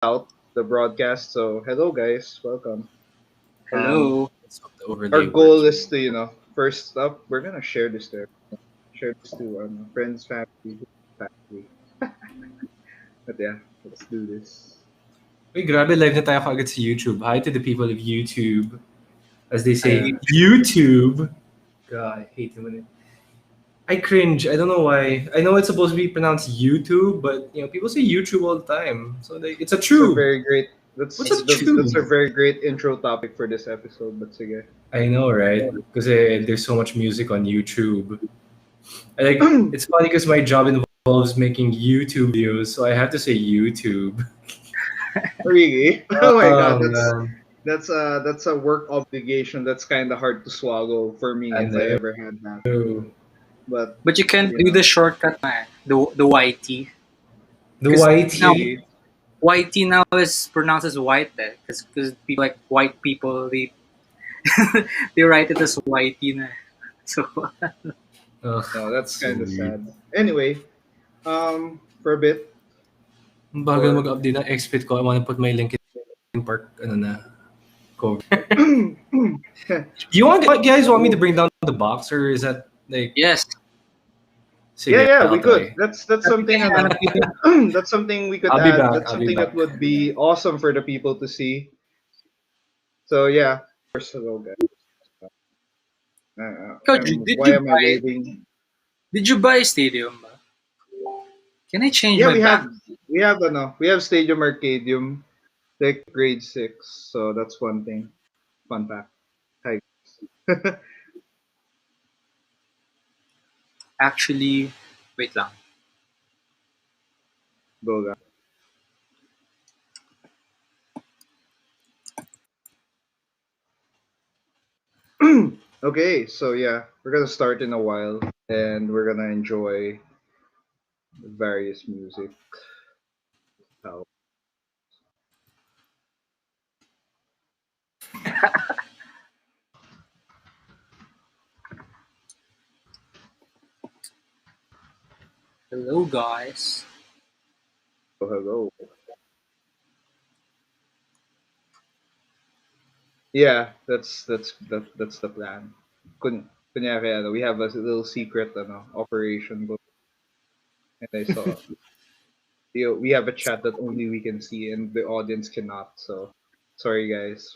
out the broadcast. So hello guys, welcome. Um, Hello. It's not the our overlay goal is working. to first up we're gonna share this to friends, family. But yeah, let's do this. Uy, grabe, live na tayo kaagad sa YouTube. Hi to the people of YouTube. As they Yeah, say, YouTube. God, I hate it when I cringe. I don't know why. I know it's supposed to be pronounced YouTube, but people say YouTube all the time. So it's a it's a tube. very great. That's What's a that's a tube? very great intro topic for this episode. But sige. I know, right? Because there's so much music on YouTube. It's funny because my job involves making YouTube videos, so I have to say YouTube. Really? Oh my god, Oh man, that's a work obligation that's kind of hard to swallow for me I if I know. ever had that. But But you can't you do the know, shortcut na the YT. The Because now YT. really, YT now is pronounced as white because people like white people they write it as YT na. So Ugh, no, that's so kind of weird. sad. Anyway, for a bit, Bagal or mag-update ng XSplit ko. I wanna put my Linkin Park cover. Guys want me to oh, bring down the box, or is that like yes, yeah, sige, yeah, we I'll could. try. That's something, that's something we could I'll be add. back. That's I'll be something that back. would be awesome for the people to see. So yeah, first of all, guys, Coach, why am I waving? did you buy Stadium? Ba? Can I change Yeah, my back? we have Stadium Arcadium, like grade 6. So that's one thing. Fun fact. Hi. Actually, wait lang. Go. Okay, so yeah, we're gonna start in a while, and we're gonna enjoy various music. How? Hello guys. Hello. Yeah, that's the plan. Kunyari, we have a little secret operation, and I saw we have a chat that only we can see and the audience cannot. So sorry guys,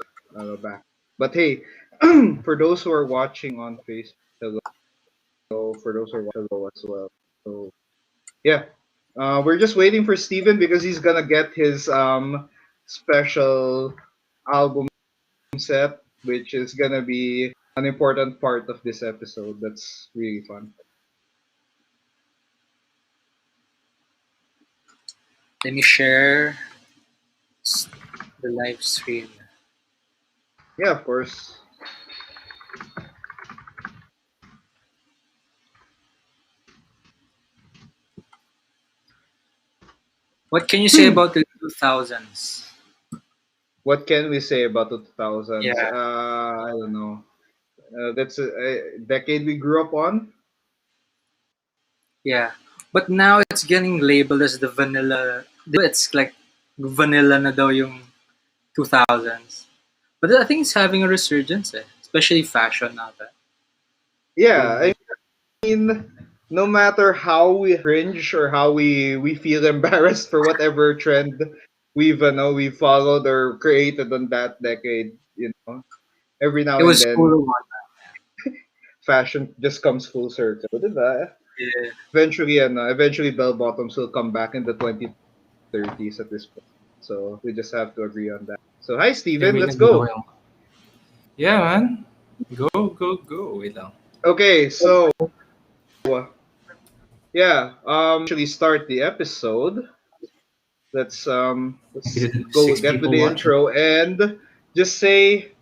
back. But hey, for those who are watching on Facebook, hello. For those who are watching, hello as well. So yeah, we're just waiting for Steven because he's gonna get his special album set, which is gonna be an important part of this episode. That's really fun. Let me share the live stream. Yeah, of course. What can you say about the 2000s? What can we say about the 2000s? Yeah, I don't know. That's a decade we grew up on. yeah. But now it's getting labeled as the vanilla. It's like vanilla na daw yung 2000s. But I think it's having a resurgence, especially fashion now. Yeah, I mean, no matter how we cringe or how we feel embarrassed for whatever trend we followed or created on that decade, every now It and was then cool. fashion just comes full circle, diba? Yeah. Eventually bell bottoms will come back in the 2030s at this point. So we just have to agree on that. So hi Yeah, Steven, wait let's lang, dito ko go. yung... Yeah, man. Go, go, go. Wait lang. Okay, so yeah, actually start the episode. Let's go Six get with people the watching. intro and just say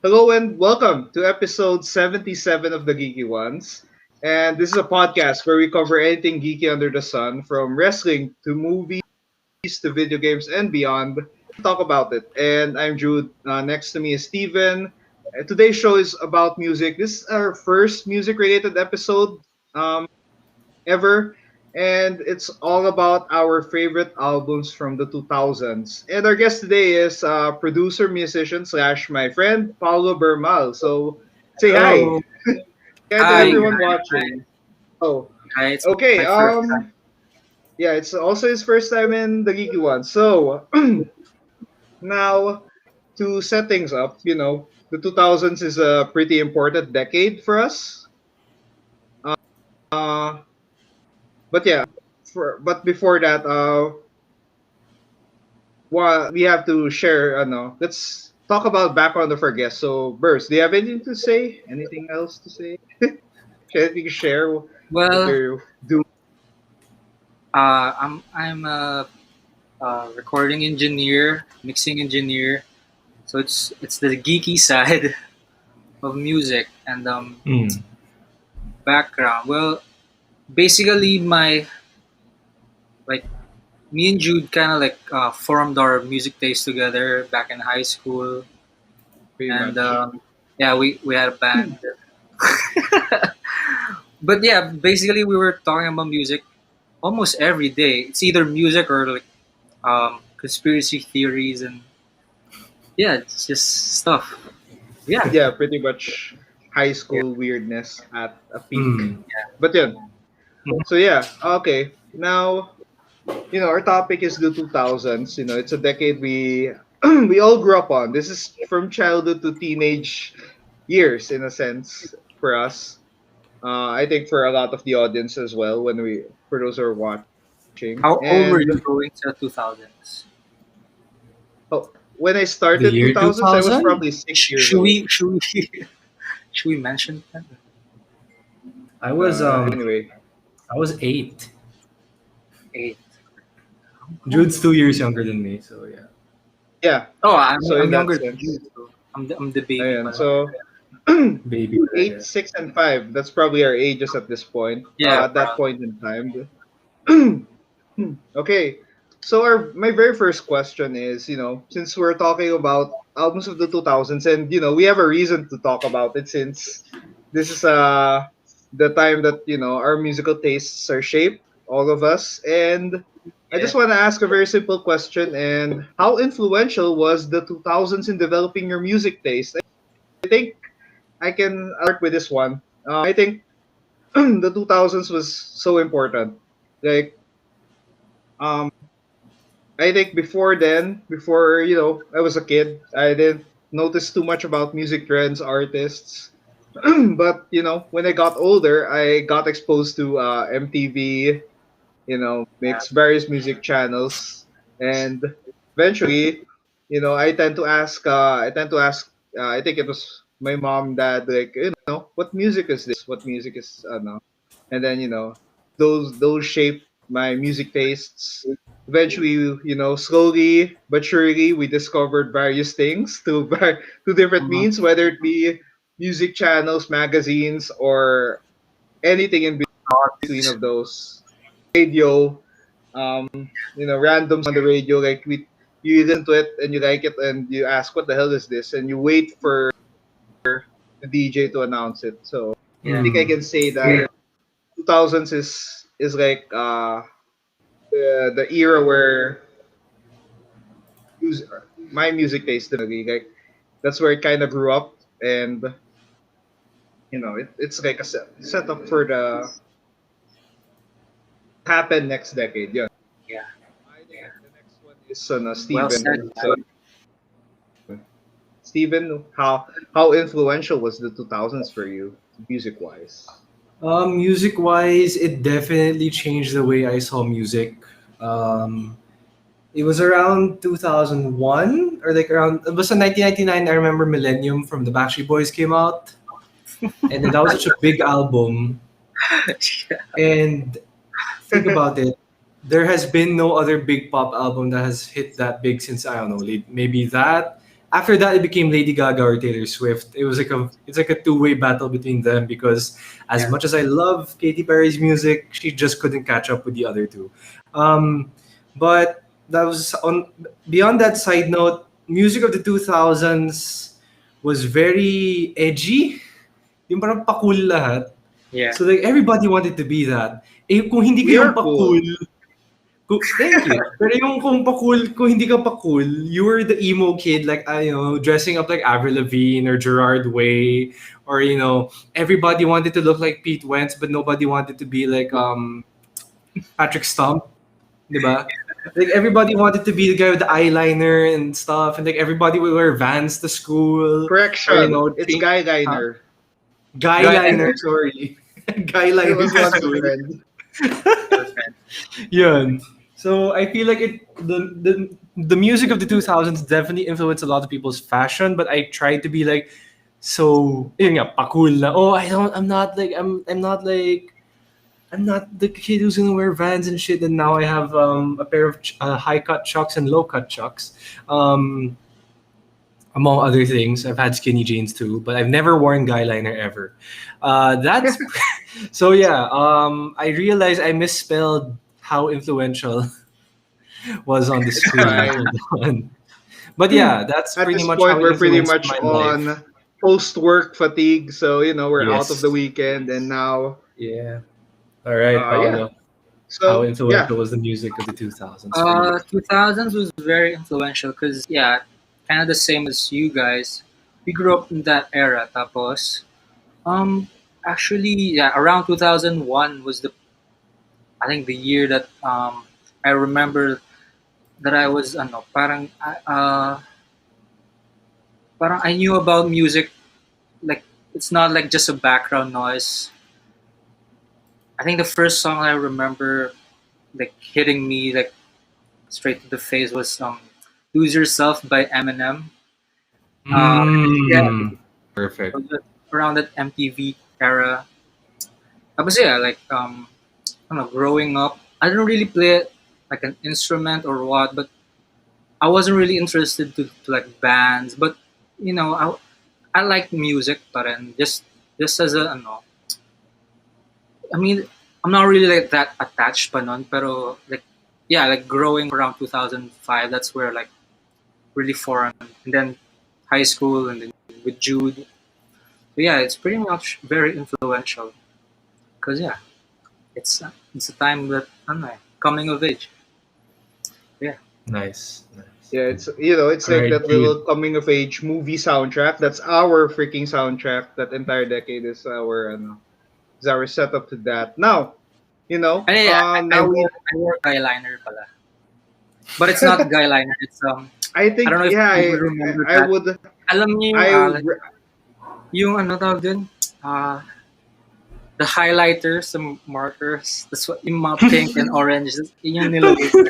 hello and welcome to episode 77 of the Geeky Ones. And this is a podcast where we cover anything geeky under the sun, from wrestling to movies to video games and beyond. Talk about it. And I'm Jude. Next to me is Steven. Today's show is about music. This is our first music related episode ever. and it's all about our favorite albums from the 2000s. And our guest today is producer, musician slash my friend Paolo Bermal. So say hi. Hello. Hi to Hi, everyone guys. watching. Oh, Hi, it's okay. my first time. Yeah, it's also his first time in the Geeky one. So now to set things up, the 2000s is a pretty important decade for us. Uh, but yeah, but before that, we have to share. No, let's talk about background of our guest. So, Burst, do you have anything to say? Anything else to say? Anything to share what Well, you're doing? I'm a recording engineer, mixing engineer. So it's the geeky side of music and Mm. background. Well, basically my like me and Jude kind of formed our music taste together back in high school, Pretty and much. yeah, we had a band. But yeah, basically we were talking about music almost every day. It's either music or conspiracy theories and yeah, it's just stuff. Yeah, Yeah, pretty much high yeah. school weirdness at a peak. Mm. But yeah, so yeah, okay. Now, our topic is the 2000s. It's a decade we we all grew up on. This is from childhood to teenage years, in a sense, for us. I think for a lot of the audience as well, for those who are watching. How old were And you going to 2000s? when I The started year 2000s, I was 2000? probably 6 years Should old. we should we mention that? I was Anyway, I was 8. Eight. Jude's 2 years younger than me, so yeah. yeah. Oh, So I'm in that younger than you. sense, So I'm the baby. ayan. But So Baby. eight, Yeah. 6, and 5. That's probably our ages at this point. yeah, At that bro. point in time. Okay. So my very first question is, since we're talking about albums of the 2000s, and we have a reason to talk about it since this is the time that our musical tastes are shaped, all of us. And I Yeah. just want to ask a very simple question: and how influential was the 2000s in developing your music taste? I think I'll start with this one. I think the 2000s was so important. Like, um, I think before I was a kid, I didn't notice too much about music trends, artists. But when I got older, I got exposed to MTV, mix various music channels, and eventually, I tend to ask. I think it was my mom, dad, like, what music is this? What music is no? And then those shaped my music tastes. Eventually, slowly but surely, we discovered various things to different Mhm. means, whether it be music channels, magazines, or anything in between Thoughts. of those. Radio, random on the radio, like you listen to it and you like it and you ask what the hell is this, and you wait for the DJ to announce it. So I Yeah. think I Mm. can say that 2000s is like the era where mus- my music taste definitely, like, that's where it kind of grew up, and it's like a setup for the happen next decade. Yeah, Yeah. I think Yeah. the next one is Well said, Steven. So man. Steven, how influential was the 2000s for you, music wise? Music wise, it definitely changed the way I saw music. Um, it was around 2001 or like around it was in 1999. I remember Millennium from the Backstreet Boys came out, and then that was such a big album. Yeah. And think about it, there has been no other big pop album that has hit that big since I don't know, maybe that. After that, it became Lady Gaga or Taylor Swift. It's like a two-way battle between them because as Yeah. much as I love Katy Perry's music, she just couldn't catch up with the other two. Um, but that was on. Beyond that side note, music of the 2000s was very edgy. Yung parang pa-cool lahat. Yeah. So like everybody wanted to be that. Eh kung hindi We ka yung are pa-cool, cool. thank you. Pero yung kung hindi ka pa cool, you were the emo kid like dressing up like Avril Lavigne or Gerard Way, or everybody wanted to look like Pete Wentz but nobody wanted to be like Patrick Stump, 'di ba? Like everybody wanted to be the guy with the eyeliner and stuff, and like everybody would wear Vans to school, or Correction. It's change, Guy huh? Liner. Guy Guy liner, sorry. Guy It liner was to once a school. trend. Perfect. Yun. So I feel like the music of the 2000s definitely influenced a lot of people's fashion, but I tried to be like so yun nga, pa-cool na. Oh, I'm not the kid who's gonna wear Vans and shit. And now I have a pair of high cut chucks and low cut chucks. Um, among other things, I've had skinny jeans too, but I've never worn guy liner ever. That's so yeah. I realized I misspelled how influential was on the It's screen. fine. Hold on. But yeah, that's At pretty this much point, how it we're pretty influenced much my life. on post-work fatigue, so we're out of the Yes. weekend, and now, Yeah. All right, yeah. Paolo. How So yeah, influential was the music of the 2000s for you? 2000s was very influential because yeah, kind of the same as you guys. We grew up in that era. Tapos, um, actually, yeah, around 2001 was I think the year that I remember that I was parang I knew about music, like it's not like just a background noise. I think the first song I remember like hitting me like straight to the face was "Lose Yourself" by Eminem. Yeah, Mm, it perfect. was around that MTV era. Tapos yeah, like I don't know, growing up, I didn't really play like an instrument or what, but I wasn't really interested to like bands. But I like music, but and just as a ano, I mean, I'm not really like that attached pa nun, pero like yeah, like growing up around 2005, that's where like really foreign, and then high school, and then with Jude. So yeah, it's pretty much very influential. Cause yeah, it's a time that I don't know, coming of age. Yeah, Nice. Nice. yeah, it's All like right, that dude. little coming of age movie soundtrack. That's our freaking soundtrack. That entire decade is our setup to that. Now, and yeah, now we. I wore guyliner pala, but it's not guyliner. It's I I don't think know if yeah, you will remember I that. would Alam niyo yung I like, yung ano tawag dun? The highlighters, the markers, that's what yung mga pink and orange, yun yung nilagay ko.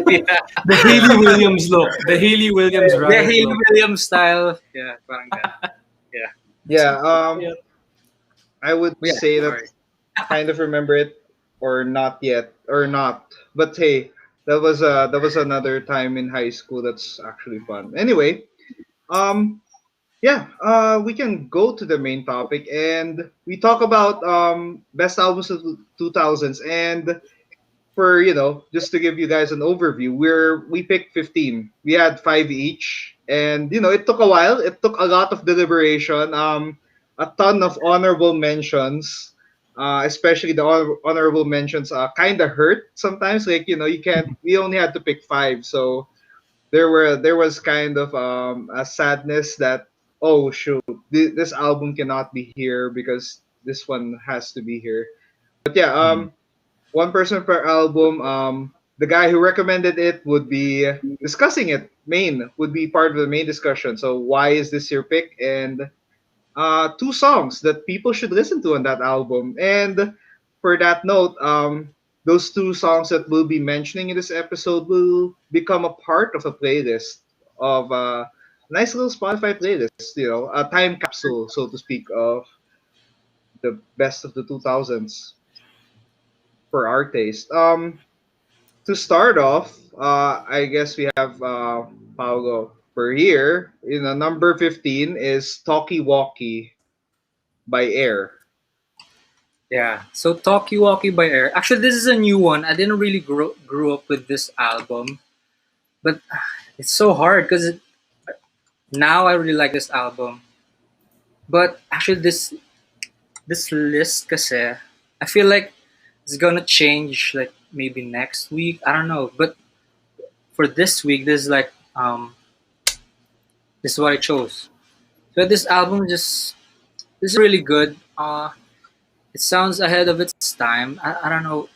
Yeah. The Haley Williams look. The Haley Williams The riot Haley look. Williams style. Yeah, parang ganun. Yeah. yeah Riot. I would But yeah, say that sorry. kind of remember it or not yet or not. But hey, that was another time in high school that's actually fun. Anyway, um yeah, we can go to the main topic and we talk about best albums of the 2000s. And for just to give you guys an overview, we picked 15. We had 5 each, and it took a while. It took a lot of deliberation. A ton of honorable mentions. Especially the honorable mentions kind of hurt sometimes. Like you can't. We only had to pick 5, so there was kind of a sadness that, oh shoot, this album cannot be here because this one has to be here. But yeah, Mm. one person per album. The guy who recommended it would be discussing it. Main would be part of the main discussion. So why is this your pick? And two songs that people should listen to on that album. And for that note, those two songs that we'll be mentioning in this episode will become a part of a playlist of a nice little Spotify playlist. A time capsule, so to speak, of the best of the 2000s for our taste. To start off, I guess we have Paulo for here. Number 15 is Talkie Walkie by Air. Yeah. So Talkie Walkie by Air. Actually, this is a new one. I didn't really grew up with this album, but it's so hard because now I really like this album. But actually, this this list kasi, I feel like it's gonna change like maybe next week. I don't know, but for this week, this is what I chose. So this album just this is really good. It sounds ahead of its time. I don't know.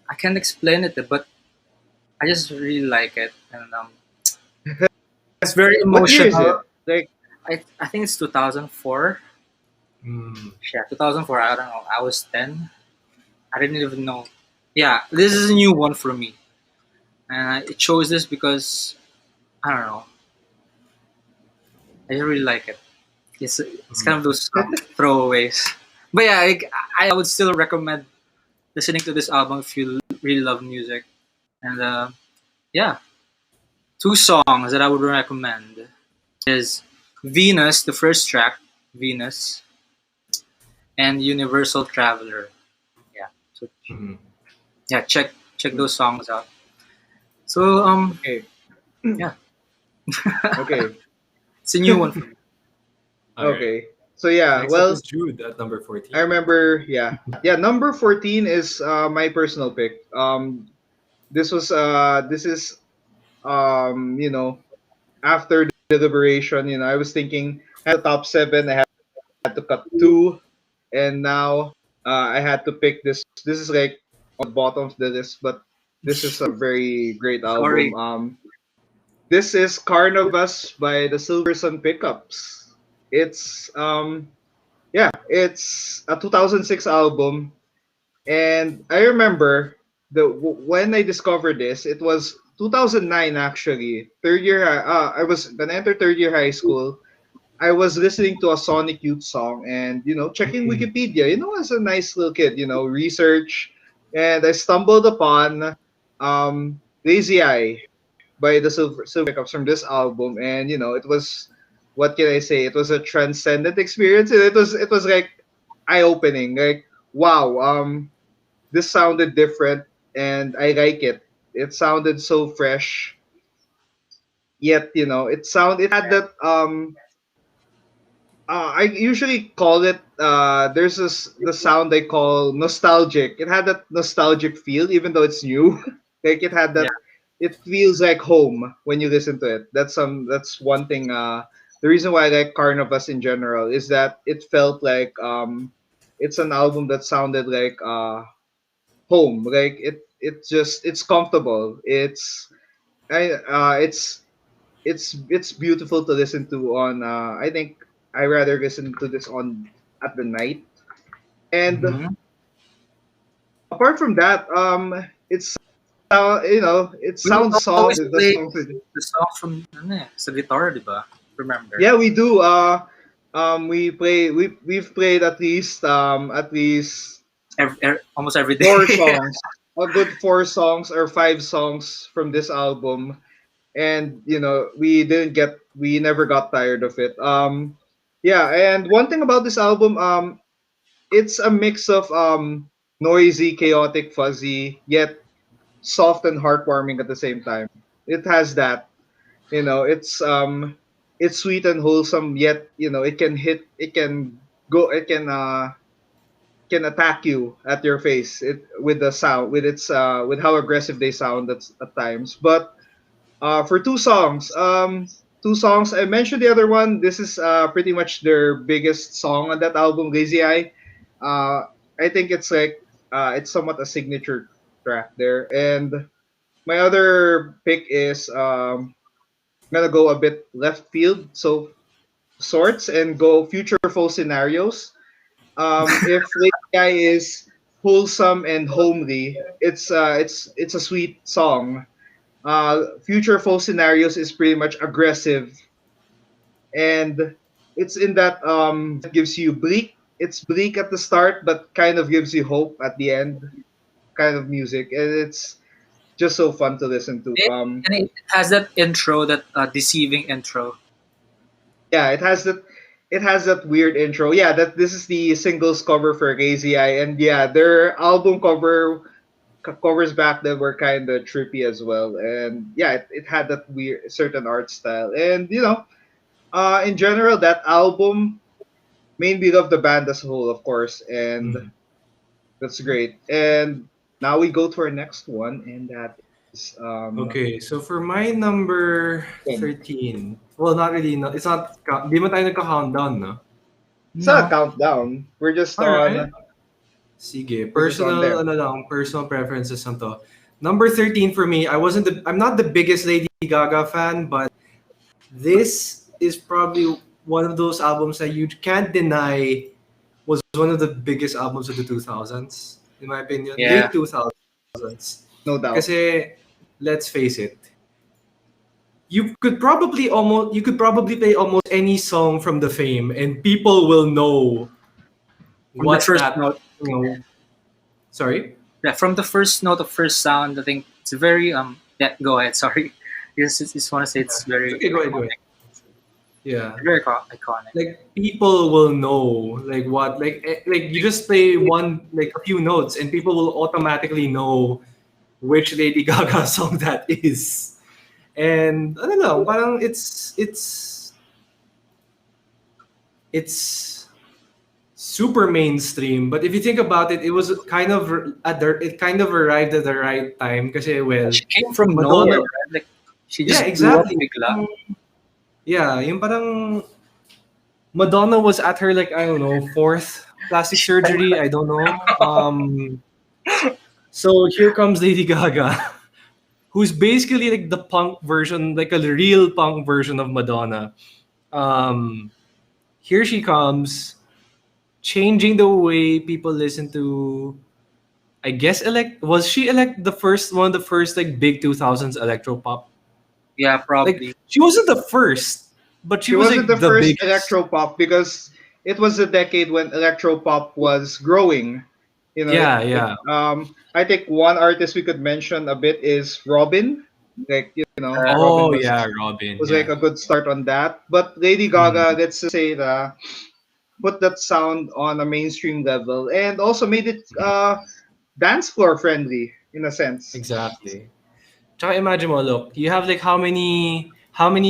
I can't explain it, but I just really like it, and it's very What year is emotional. it? Like, I think it's 2004. Mm. Yeah, 2004. I don't know. I was 10. I didn't even know. Yeah, this is a new one for me, and I chose this because I don't know. I just really like it. It's kind Mm. of those throwaways. But yeah, I would still recommend listening to this album if you really love music. And yeah, two songs that I would recommend is Venus, the first track, Venus, and Universal Traveler. Yeah, so Mhm. yeah, check those songs out. So okay, yeah, okay, it's a new one for me. All right. okay. So yeah, Next up well, is Jude at number I 14. remember. Yeah. Number 14 is my personal pick. This is you know, after deliberation, I was thinking I had the top seven. I had to cut two, and now I had to pick this. This is like on the bottom of the list, but this is a very great album. Sorry. This is Carnivus by the Silver Sun Pickups. It's it's a 2006 album, and I remember when I discovered this, it was 2009 actually. Third year, I was gonna enter third year high school. I was listening to a Sonic Youth song and checking Mm. Wikipedia. As a nice little kid, research, and I stumbled upon Lazy Eye by the Silver Pickups from this album, and it was, what can I say? It was a transcendent experience. It was like eye opening. Like, wow, this sounded different, and I like it. It sounded so fresh, yet it had that I usually call it there's the sound they call nostalgic. It had that nostalgic feel, even though it's new. Like, it had Yeah, that. It feels like home when you listen to it. That's one thing. The reason why I like Carnivus in general is that it felt like it's an album that sounded like home. Like, it's comfortable. It's beautiful to listen to on. I think I rather listen to this on at the night. And Mhm. mm-hmm. apart from that, it We would sounds soft. always The play songs. the song from sa guitar, di ba? Remember? Yeah, we do. We've played at least Almost every day. four songs. A good four songs or five songs from this album, and we never got tired of it. Yeah, and one thing about this album, it's a mix of noisy, chaotic, fuzzy, yet soft and heartwarming at the same time. It has that. It's sweet and wholesome, yet it can attack you at your face, with the sound, with how aggressive they sound at times. But for two songs, I mentioned the other one. This is pretty much their biggest song on that album, Lazy Eye. I think it's somewhat a signature track there. And my other pick is I'm gonna go a bit left field, so sorts, and go futureful scenarios. If Lazy Eye is wholesome and homely, it's a sweet song. Futureful scenarios is pretty much aggressive, and it's in that gives you bleak. It's bleak at the start, but kind of gives you hope at the end. Kind of music, and it's just so fun to listen to. And it has that intro, that deceiving intro. Yeah, it has that weird intro. Yeah, that this is the singles cover for Lazy Eye, and yeah, their album covers back then were kind of trippy as well, and yeah, it had that weird certain art style, and in general, that album mean, we love the band as a whole, of course, and Mm. that's great. And now we go to our next one, and that is Okay, so for my number 10. 13, well, not really, no, it's not, di mo tayo nagka-countdown, no? It's not a No. countdown. Alright. Sige, We're just on personal, there. ano lang, personal preferences lang to. Number 13 for me, I'm not the biggest Lady Gaga fan, but this is probably one of those albums that you can't deny was one of the biggest albums of the 2000s, in my opinion. Yeah. Late 2000s. No doubt. Kasi, let's face it, you could probably play almost any song from the Fame and people will know From the what first that, note. you know, sorry? Yeah, from the first note of first sound, I think it's very yeah, go ahead, sorry. Just want to say it's very Okay, go ahead, go ahead. Yeah. very iconic. Like people will know like what like you just play one like a few notes and people will automatically know which Lady Gaga song that is. And I don't know, parang it's super mainstream, but if you think about it, it was kind of it kind of arrived at the right time kasi well, She came from Madonna, nowhere, right? Like she yeah, just grew up exactly. bigla. Yeah, yung parang Madonna was at her like I don't know fourth plastic surgery. I don't know. So here comes Lady Gaga, who's basically like the punk version, like a real punk version of Madonna. Um, Here she comes, changing the way people listen to. I guess was she the first one of the first like big 2000s electro pop? Yeah, Like probably. she wasn't the first, but she She was wasn't like the the first biggest. electro pop because it was the decade when electro pop was growing. You know, Yeah, yeah. I think one artist we could mention a bit is Robin. Like, Robin Oh yeah, Robin. was like Yeah. a good start on that. But Lady Mm, Gaga, let's just say that put that sound on a mainstream level and also made it dance floor friendly in a sense. exactly. Tsaka imagine mo, look, you have like how many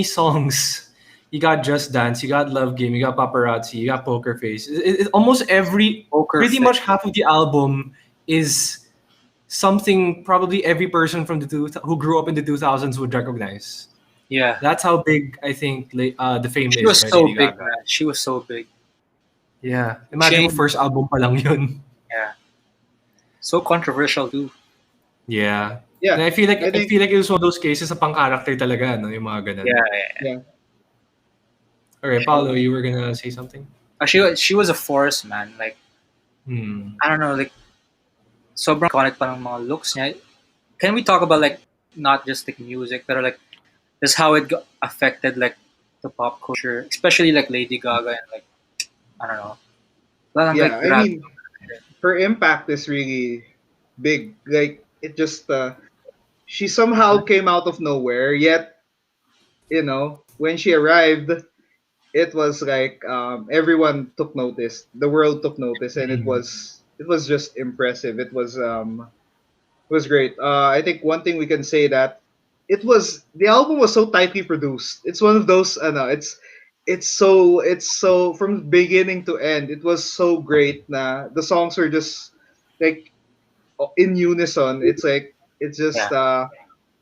songs? You got Just Dance, you got Love Game, you got Paparazzi, you got Poker Face. Almost Poker pretty face. much half of the album is something probably every person from who grew up in the 2000s would recognize. Yeah. That's how big I think the Fame She is was by so Lady big, Gaga. man. She was so big. Yeah, imagine mo Changed. first album pa lang yun. Yeah. So controversial too. Yeah. And Yeah, I feel like I I think feel like it was one of those cases sa pang-character talaga, no, yung mga ganun. Yeah, yeah. yeah. Okay, Paolo, you were gonna say something? She was a force, man. Like Hmm. I don't know, like sobrang iconic pa ng mga looks niya. Can we talk about like not just like music, but like just how it affected like the pop culture, especially like Lady Gaga and like I don't know. Parang Yeah, like I mean, her impact is really big. Like it just she somehow came out of nowhere, yet when she arrived, it was like everyone took notice. The world took notice, and it Hmm. was just impressive. It was great. I think one thing we can say that the album was so tightly produced. It's one of those. No, it's so from beginning to end. It was so great. Na the songs were like in unison. It's like it's yeah,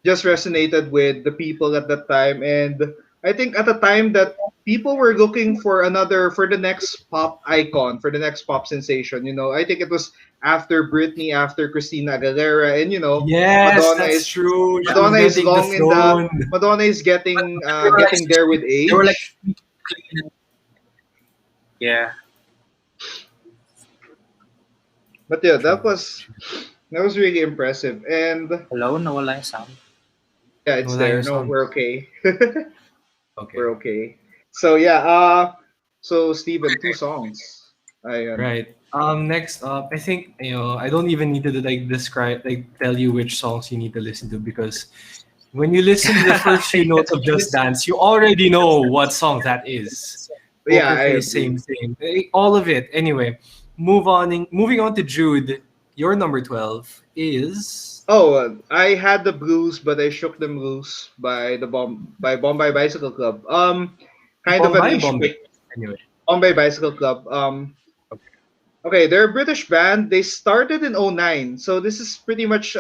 just resonated with the people at that time. And I think at the time that people were looking for the next pop icon, for the next pop sensation. I think it was after Britney, after Christina Aguilera, and Yes, Madonna that's is true. She was Madonna is getting the long in the throne. Madonna is getting they were like getting there with they were like age. yeah. But yeah, that was really impressive. And Hello, nawala yung sound. yeah, it's Wala there. yung No, sound. we're okay. Okay. We're okay. So yeah, so Steven, two songs. Right. Next up, I think I don't even need to like describe like tell you which songs you need to listen to because when you listen to the first few notes of Just Dance, you already know what song that is. Yeah, Poker I Face, agree. same thing. All of it. Anyway, moving on to Jude. Your number 12 is Oh, I had the blues, but I shook them loose by Bombay Bicycle Club. Kind of a Bombay niche Bombay. pick. Anyway. Bombay Bicycle Club. Okay, they're a British band. They started in '09, so this is pretty much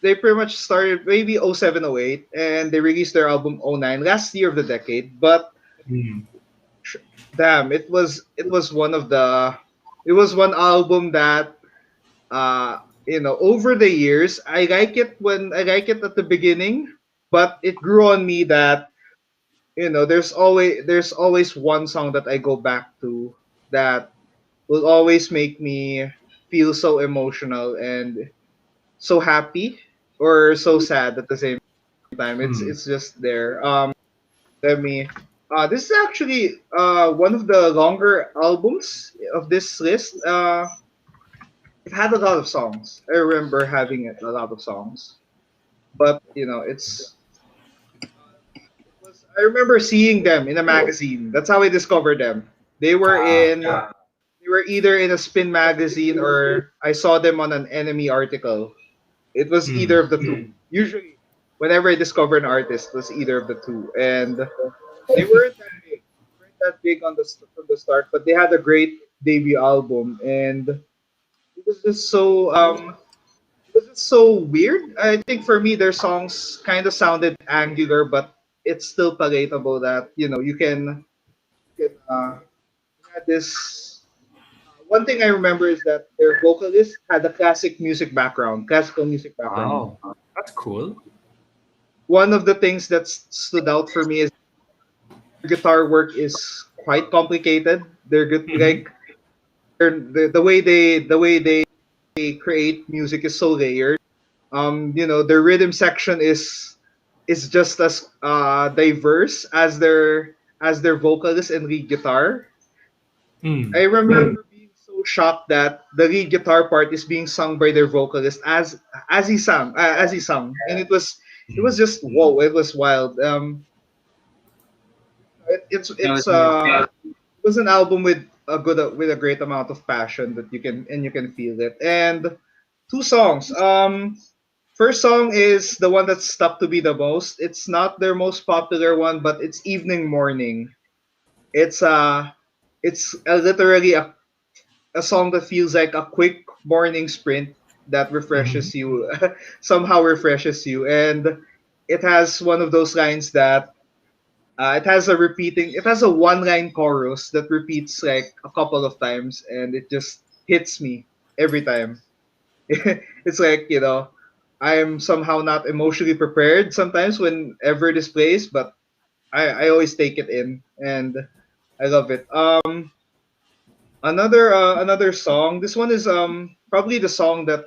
they pretty much started maybe '07, '08, and they released their album '09, last year of the decade. But Mm. damn, it was one of the it was one album that over the years I like it at the beginning, but it grew on me that there's always one song that I go back to that will always make me feel so emotional and so happy or so sad at the same time. It's Mm. it's just there. Let me. This is actually one of the longer albums of this list. It had a lot of songs. I remember having it, a lot of songs, but it was. I remember seeing them in a magazine. That's how I discovered them. They were Ah, in. They were either in a Spin magazine or I saw them on an Enemy article. It was either mm. of the two. Usually, whenever I discover an artist, it was either of the two, and they weren't that big. They weren't that big from the start, but they had a great debut album, and it was just so it was just so weird. I think for me, their songs kind of sounded angular, but it's still palatable. That you can had this. One thing I remember is that their vocalist had a classical music background. Wow, that's cool. One of the things that stood out for me is their guitar work is quite complicated. They're good, Hmm. like the way they create music is so layered. Their rhythm section is just as diverse as their vocalist and lead guitar. Mm. I remember being so shocked that the lead guitar part is being sung by their vocalist as he sung, and it was just whoa, it was wild. It, it's That it's was new. it was an album with a great amount of passion that you can feel it. And two songs. First song is the one that stuck to be the most. It's not their most popular one, but it's Evening Morning. It's literally a song that feels like a quick morning sprint that Mhm. refreshes you, somehow refreshes you. And it has one of those lines that it has a one line chorus that repeats like a couple of times, and it just hits me every time. It's like, I am somehow not emotionally prepared sometimes whenever this plays, but I always take it in, and I love it. Another song. This one is probably the song that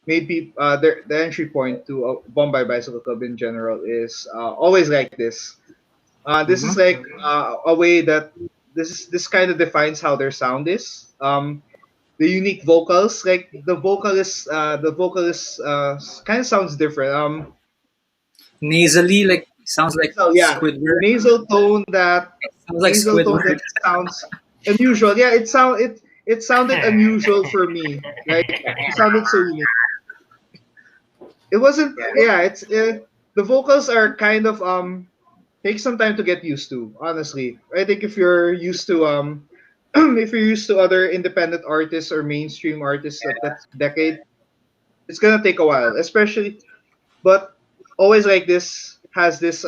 made people the entry point to Bombay Bicycle Club in general is always like this. This is Mhm. like a way that this kind of defines how their sound is. The unique vocals, like the vocalist kind of sounds different. Nasally, like sounds like Nasal, yeah, Squidward. nasal tone that Sounds like nasal tone Squidward. that sounds unusual. Yeah, it sounded unusual for me. Like it sounded so unique. It wasn't. Yeah, the vocals are kind of take some time to get used to. Honestly, I think if you're used to if you're used to other independent artists or mainstream artists of that decade, it's gonna take a while. Especially, but always like this has this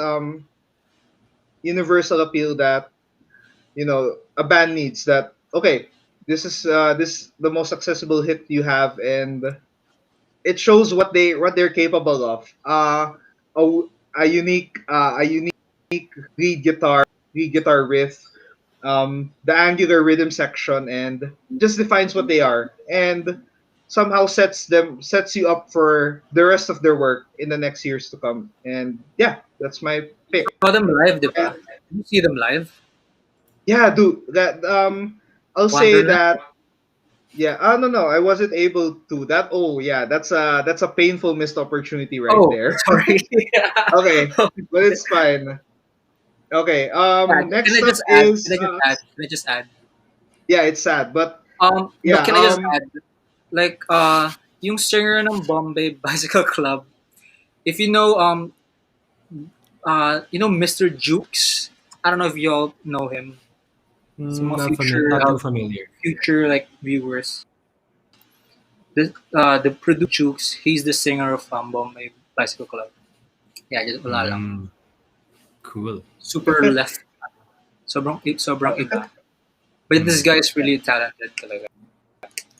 universal appeal that a band needs. That okay, this the most accessible hit you have, and it shows what they're capable of. A, a unique lead guitar riff, the angular rhythm section, and just defines what they are, and somehow sets you up for the rest of their work in the next years to come. And yeah, that's my pick. Saw them live, di ba? And Did you see them live? yeah, dude, that I'll say Wonderland? that. Yeah, no, no, I wasn't able to. Oh, yeah, that's a painful missed opportunity right Oh, there. sorry. Okay, but it's fine. Okay, Yeah, can I next up just add? is Can I just add? Can I just add? yeah, it's sad, but No, yeah, can I just add? Like, yung singer ng Bombay Bicycle Club, if you know, Mr. Jukes. I don't know if y'all know him. Some more Not too familiar. future like viewers. The producer Chooks, he's the singer of Bombay Bicycle Club. Yeah, just wala lang. Mm, cool. Super left. Sobrang iba. But this guy is really talented talaga.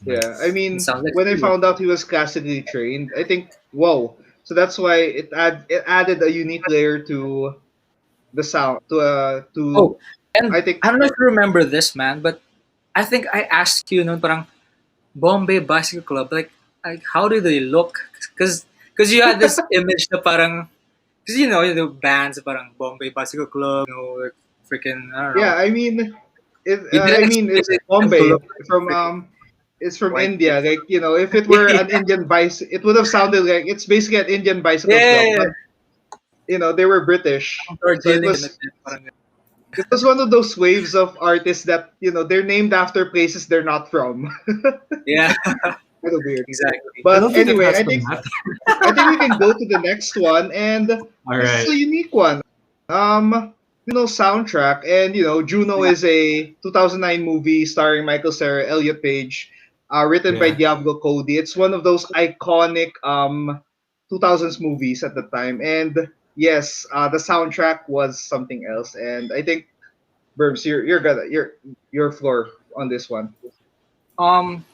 Yeah, I Nice. It mean, sounds like when I you. found out he was classically trained, I think, whoa. So that's why it added a unique layer to the sound to Oh, and I think I don't know if you remember this, man, but I think I asked you, no, parang Bombay Bicycle Club, like how do they look? Because you had this image na parang, because you know the bands parang Bombay Bicycle Club, you know, like freaking I don't yeah, know. I mean You didn't it's expect them to Bombay look like from freaking it's from white India. kids. Like, if it were an yeah, Indian bicycle, it would have sounded like it's basically an Indian bicycle club, yeah, but they were British. So it Darjeeling was Limited, parang it was one of those waves of artists that, they're named after places they're not from. yeah, Kind of weird. exactly. I But don't think it anyway, has I the think math. we can go to the next one, and All this is right. a unique one. Soundtrack, and Juno Yeah. is a 2009 movie starring Michael Cera, Elliot Page, written by Yeah. Diablo Cody. It's one of those iconic 2000s movies at the time, and yes, the soundtrack was something else. And I think, Burbs, your floor on this one. Um,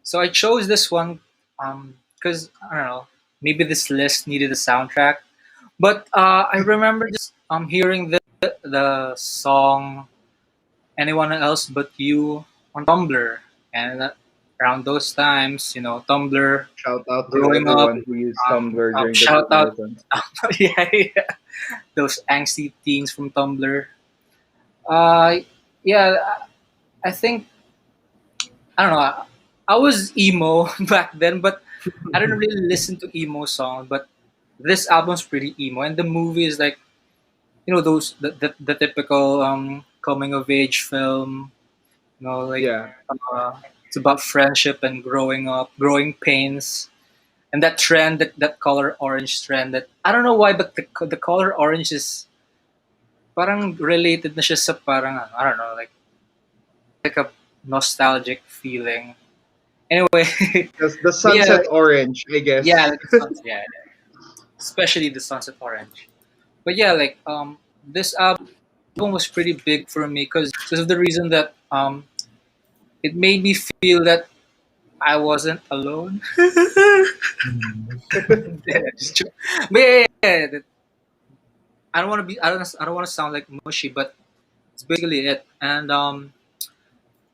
so I chose this one because I don't know, maybe this list needed a soundtrack. But I remember just hearing the song "Anyone Else But You" on Tumblr, and around those times, you know, Tumblr. Shout out to Growing up, everyone who used Tumblr during the shout out, 2000s. yeah, yeah, those angsty teens from Tumblr. Uh, yeah, I think I don't know. I was emo back then, but I didn't really listen to emo songs. But this album's pretty emo, and the movie is like those the typical coming of age film. Like Yeah, it's about friendship and growing up, growing pains, and that trend that color orange trend that I don't know why, but the color orange is parang related na siya sa parang I don't know like a nostalgic feeling. Anyway, the but yeah, sunset orange, I yeah, guess. like the sunset, yeah, especially the sunset orange. But yeah, like this album was pretty big for me because of the reason that it made me feel that I wasn't alone. Yeah, just but I don't want to be. I don't want to sound like mushy, but it's basically it. And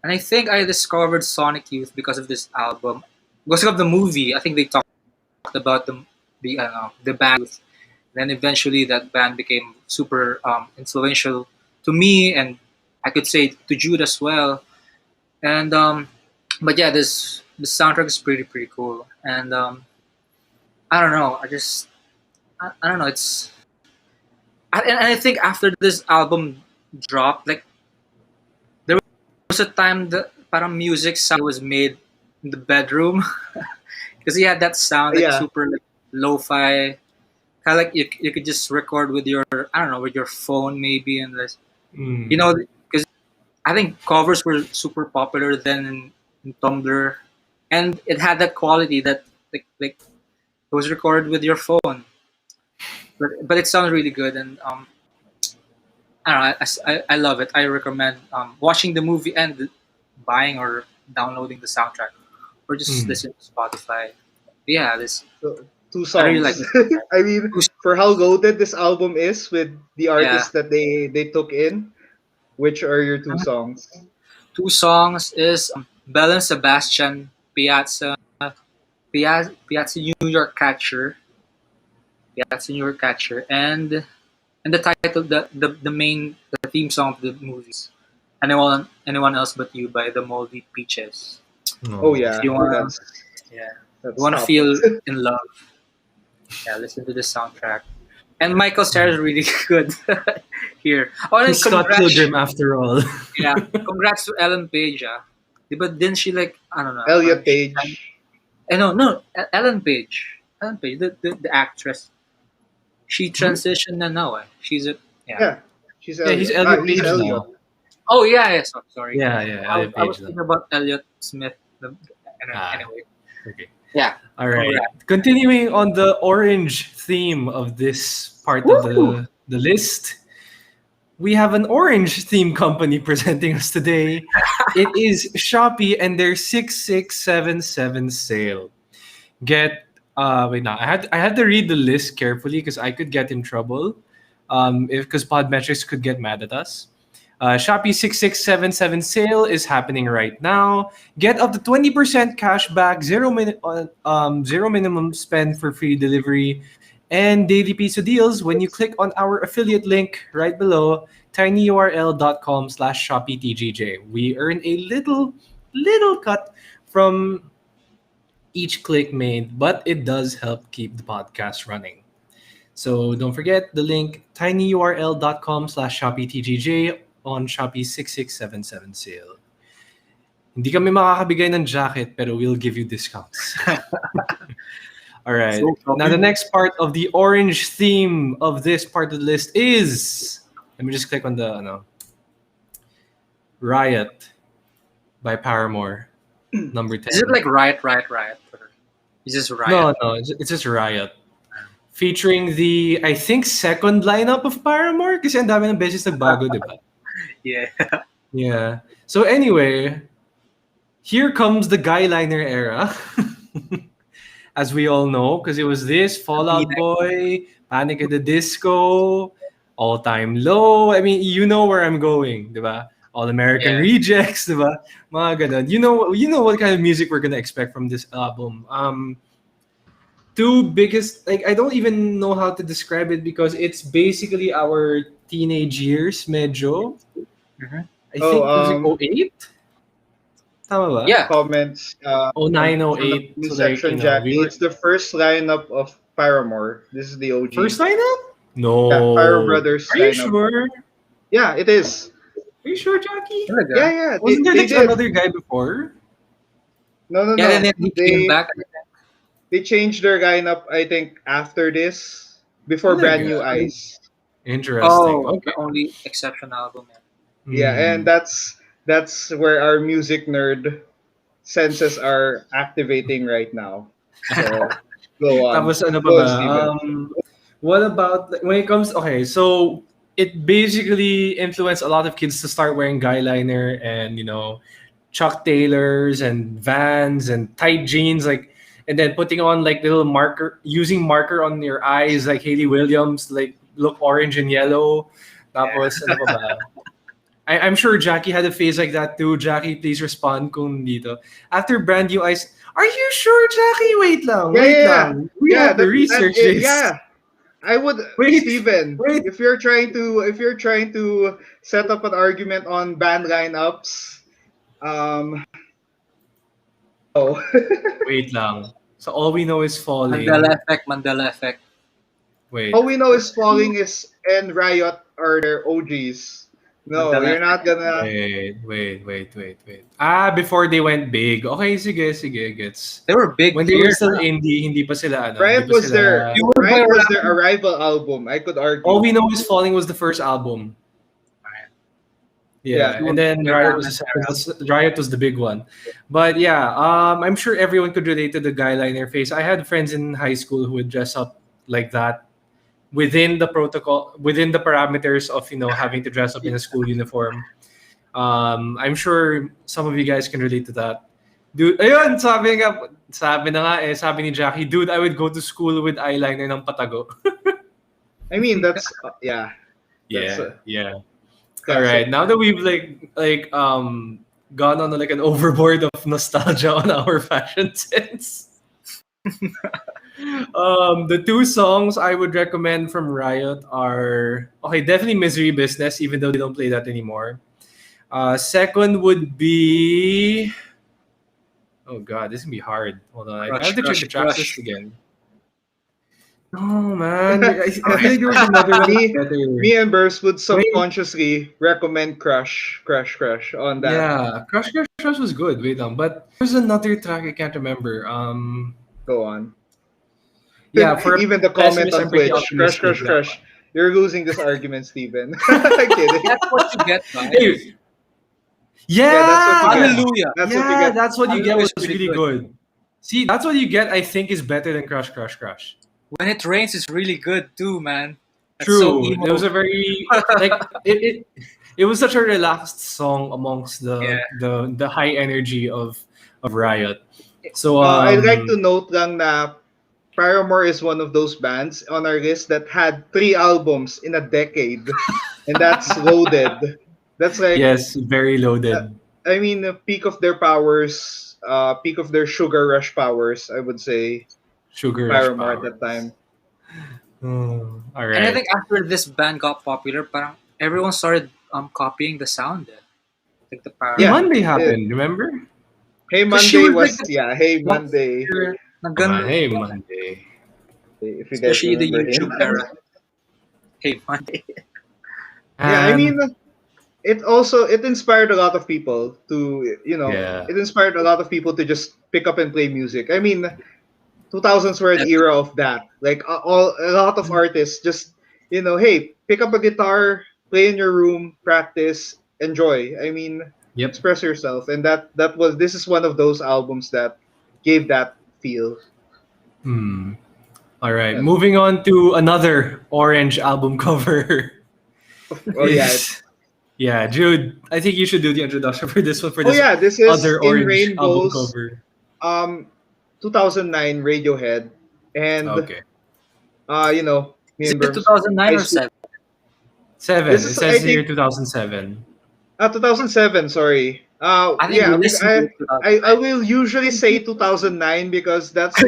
I think I discovered Sonic Youth because of this album, because of the movie. I think they talked about the I don't know, the band Youth. Then eventually that band became super influential to me, and I could say to Jude as well. And but yeah, this soundtrack is pretty cool. And I don't know. I don't know. And I think after this album dropped, like there was a time that parang music sound was made in the bedroom because he had that sound like Yeah, super like lo-fi, kind of like you could just record with your I don't know with your phone maybe and this you Mm. know because I think covers were super popular then in Tumblr, and it had that quality that like it was recorded with your phone, but it sounds really good and I don't know. I love it. I recommend watching the movie and buying or downloading the soundtrack, or just Mm. listen to Spotify. Yeah, this so two I really like songs. this soundtrack. I mean, Two, for how loaded this album is with the yeah, artists that they took in, which are your two songs? two songs is Bell and Sebastian Piazza New York Catcher, Piazza New York Catcher, and the title the main the theme song of the movies. Anyone else but you by the Moldy Peaches. Oh No. If yeah, you wanna that's yeah, you that's wanna top. feel in love, yeah, listen to the soundtrack. And Michael Cera is really good here. Oh, and He's Scott congrats, Pilgrim after all. yeah, congrats to Ellen Page. But didn't she like I don't know? Elliot Page. No, Ellen Page. Ellen Page, the actress. She Hmm? transitioned na now. She's a yeah. Yeah, she's Yeah, he's Elliot. Elliot He's Page Elliot. now. Oh yeah, yeah. Sorry. Yeah, yeah, I was, Elliot I was Page lang. thinking about Elliot Smith. Ah, Anyway, okay. yeah. All right. Congrats. Continuing on the orange theme of this part of Woo! the list, we have an orange theme company presenting us today. It is Shopee and their 6677 sale. Get wait now. I had to read the list carefully because I could get in trouble. If because Podmetrics could get mad at us. Shopee 6677 sale is happening right now. Get up to 20% cash back, zero minimum spend for free delivery, and daily piece of deals when you click on our affiliate link right below tinyurl.com/ShopeeTGJ. We earn a little cut from each click made, but it does help keep the podcast running. So don't forget the link tinyurl.com/ShopeeTGJ on Shopee 6677 sale. Hindi kami makakabigay ng jacket pero we'll give you discounts. All right. So Now the Shopee. next part of the orange theme of this part of the list is, let me just click on the Riot by Paramore, number 10. Is it like Riot? Or is this No, Riot? no, it's just Riot. Featuring the, I think, second lineup of Paramore kasi ang dami ng beses nagbago, di ba? Yeah. Yeah. So anyway, here comes the guyliner era. As we all know, because it was this, Fall Out Boy, Panic at the Disco, All Time Low. I mean, you know where I'm going, di ba? All American Yeah. Rejects, di ba? Mga ganun. You know what kind of music we're gonna expect from this album. Two biggest, like, I don't even know how to describe it because it's basically our teenage years, medyo. Mhm. I think it was like 08? Tama ba? Yeah. Comments 09, from the 08. comment So like, section, we Jackie. were It's the first lineup of Paramore. This is the OG. first lineup? Yeah, No. Pyro Brothers Are you lineup. sure? Yeah, it is. Are you sure, Jackie? Yeah, Talaga? yeah. Wasn't there They like did. another guy before? No, no, Yeah. no. Then he came back. They changed their lineup, I think, after this, before Brand Talaga? New Eyes. Interesting. Oh, Okay. the only exception album. Yeah, and Hmm. that's where our music nerd senses are activating right now. So go on. Tapos ano pa Go ba? on, Steven. What about when it comes? Okay, so it basically influenced a lot of kids to start wearing guyliner and Chuck Taylors and Vans and tight jeans, like, and then putting on like little using marker on your eyes like Hayley Williams, like look orange and yellow. Tapos ano pa ba? I'm sure Jackie had a phase like that too. Jackie, please respond kung dito. After Brand New Eyes, are you sure, Jackie? Wait lang, wait lang. We have to research this. Yeah. I would, Wait, Steven, wait. if you're trying to set up an argument on band lineups, oh. Wait lang. So all we know is falling. Mandela effect. Wait. All we know is Falling is and Riot are their OGs. No, Mandela you're not gonna. Wait. Before they went big. Okay, sige, gets. They were big When they were here. still indie, hindi pa sila ano. Riot hindi pa was sila, their Arrival album. I could argue. All we know is Falling was the first album. Yeah, Yeah. and then Riot was the big one. But yeah, I'm sure everyone could relate to the guyliner phase. I had friends in high school who would dress up like that within the protocol, within the parameters of having to dress up in a school uniform. I'm sure some of you guys can relate to that. Dude, ayun, sabi na nga sabi ni Jackie, dude, I would go to school with eyeliner ng patago. I mean, that's yeah. Yeah. All right, now that we've gone on like an overboard of nostalgia on our fashion sense. The two songs I would recommend from Riot are definitely Misery Business, even though they don't play that anymore. Second would be, oh god, this is gonna be hard. Hold on, I have to check the track list again. No man, I feel like there was another one better. Me and Burst would subconsciously recommend Crush on that. Yeah, Crush was good. Wait on, but there's another track I can't remember. Go on. Yeah, for even the comment on Twitch, optimistic Crush. You're losing this argument, Steven. I'm kidding. That's what you get, guys. Hey, Yeah, that's what you Yeah, get. Hallelujah. That's what you yeah, get. that's what you get Hallelujah was is really really good. good. See, that's what you get. I think is better than Crush, Crush, Crush. When it rains, it's really good too, man. That's so True. It was emo. a very like it was such a relaxed song amongst Yeah. the high energy of Riot. So I'd like to note lang na Paramore is one of those bands on our list that had 3 albums in a decade, and that's loaded. That's like, yes, very uh, loaded. I mean, the peak of their powers, peak of their sugar rush powers. I would say Sugar Rush Paramore at that Powers. time. All And I right. think after this band got popular, parang everyone started copying the sound. Like the Hey Yeah, Paramore. Monday it, happened, remember? Hey Because she Monday was like was, the yeah. Hey one Monday, year na Come on, ganda, hey Monday. if you guys especially the remember him. YouTube era. Hey, Monday. Yeah, I And mean, it inspired a lot of people to, yeah. it inspired a lot of people to just pick up and play music. I mean, 2000s were an era of that. Like, a lot of artists just, hey, pick up a guitar, play in your room, practice, enjoy. I mean, Yep. express yourself, and this is one of those albums that gave that feel. Hmm. All right. Yeah. Moving on to another orange album cover Oh yeah. is yeah, Jude. I think you should do the introduction for this one for Oh this yeah. This is other in orange album Rainbows. cover. Um, 2009 Radiohead, and Okay. me Is and it Berms 2009 high or school. 7? Seven. This It is, I says here think, 2007. 2007. Sorry. I think we Yeah. listened to it I 2009. will usually say 2009 because that's the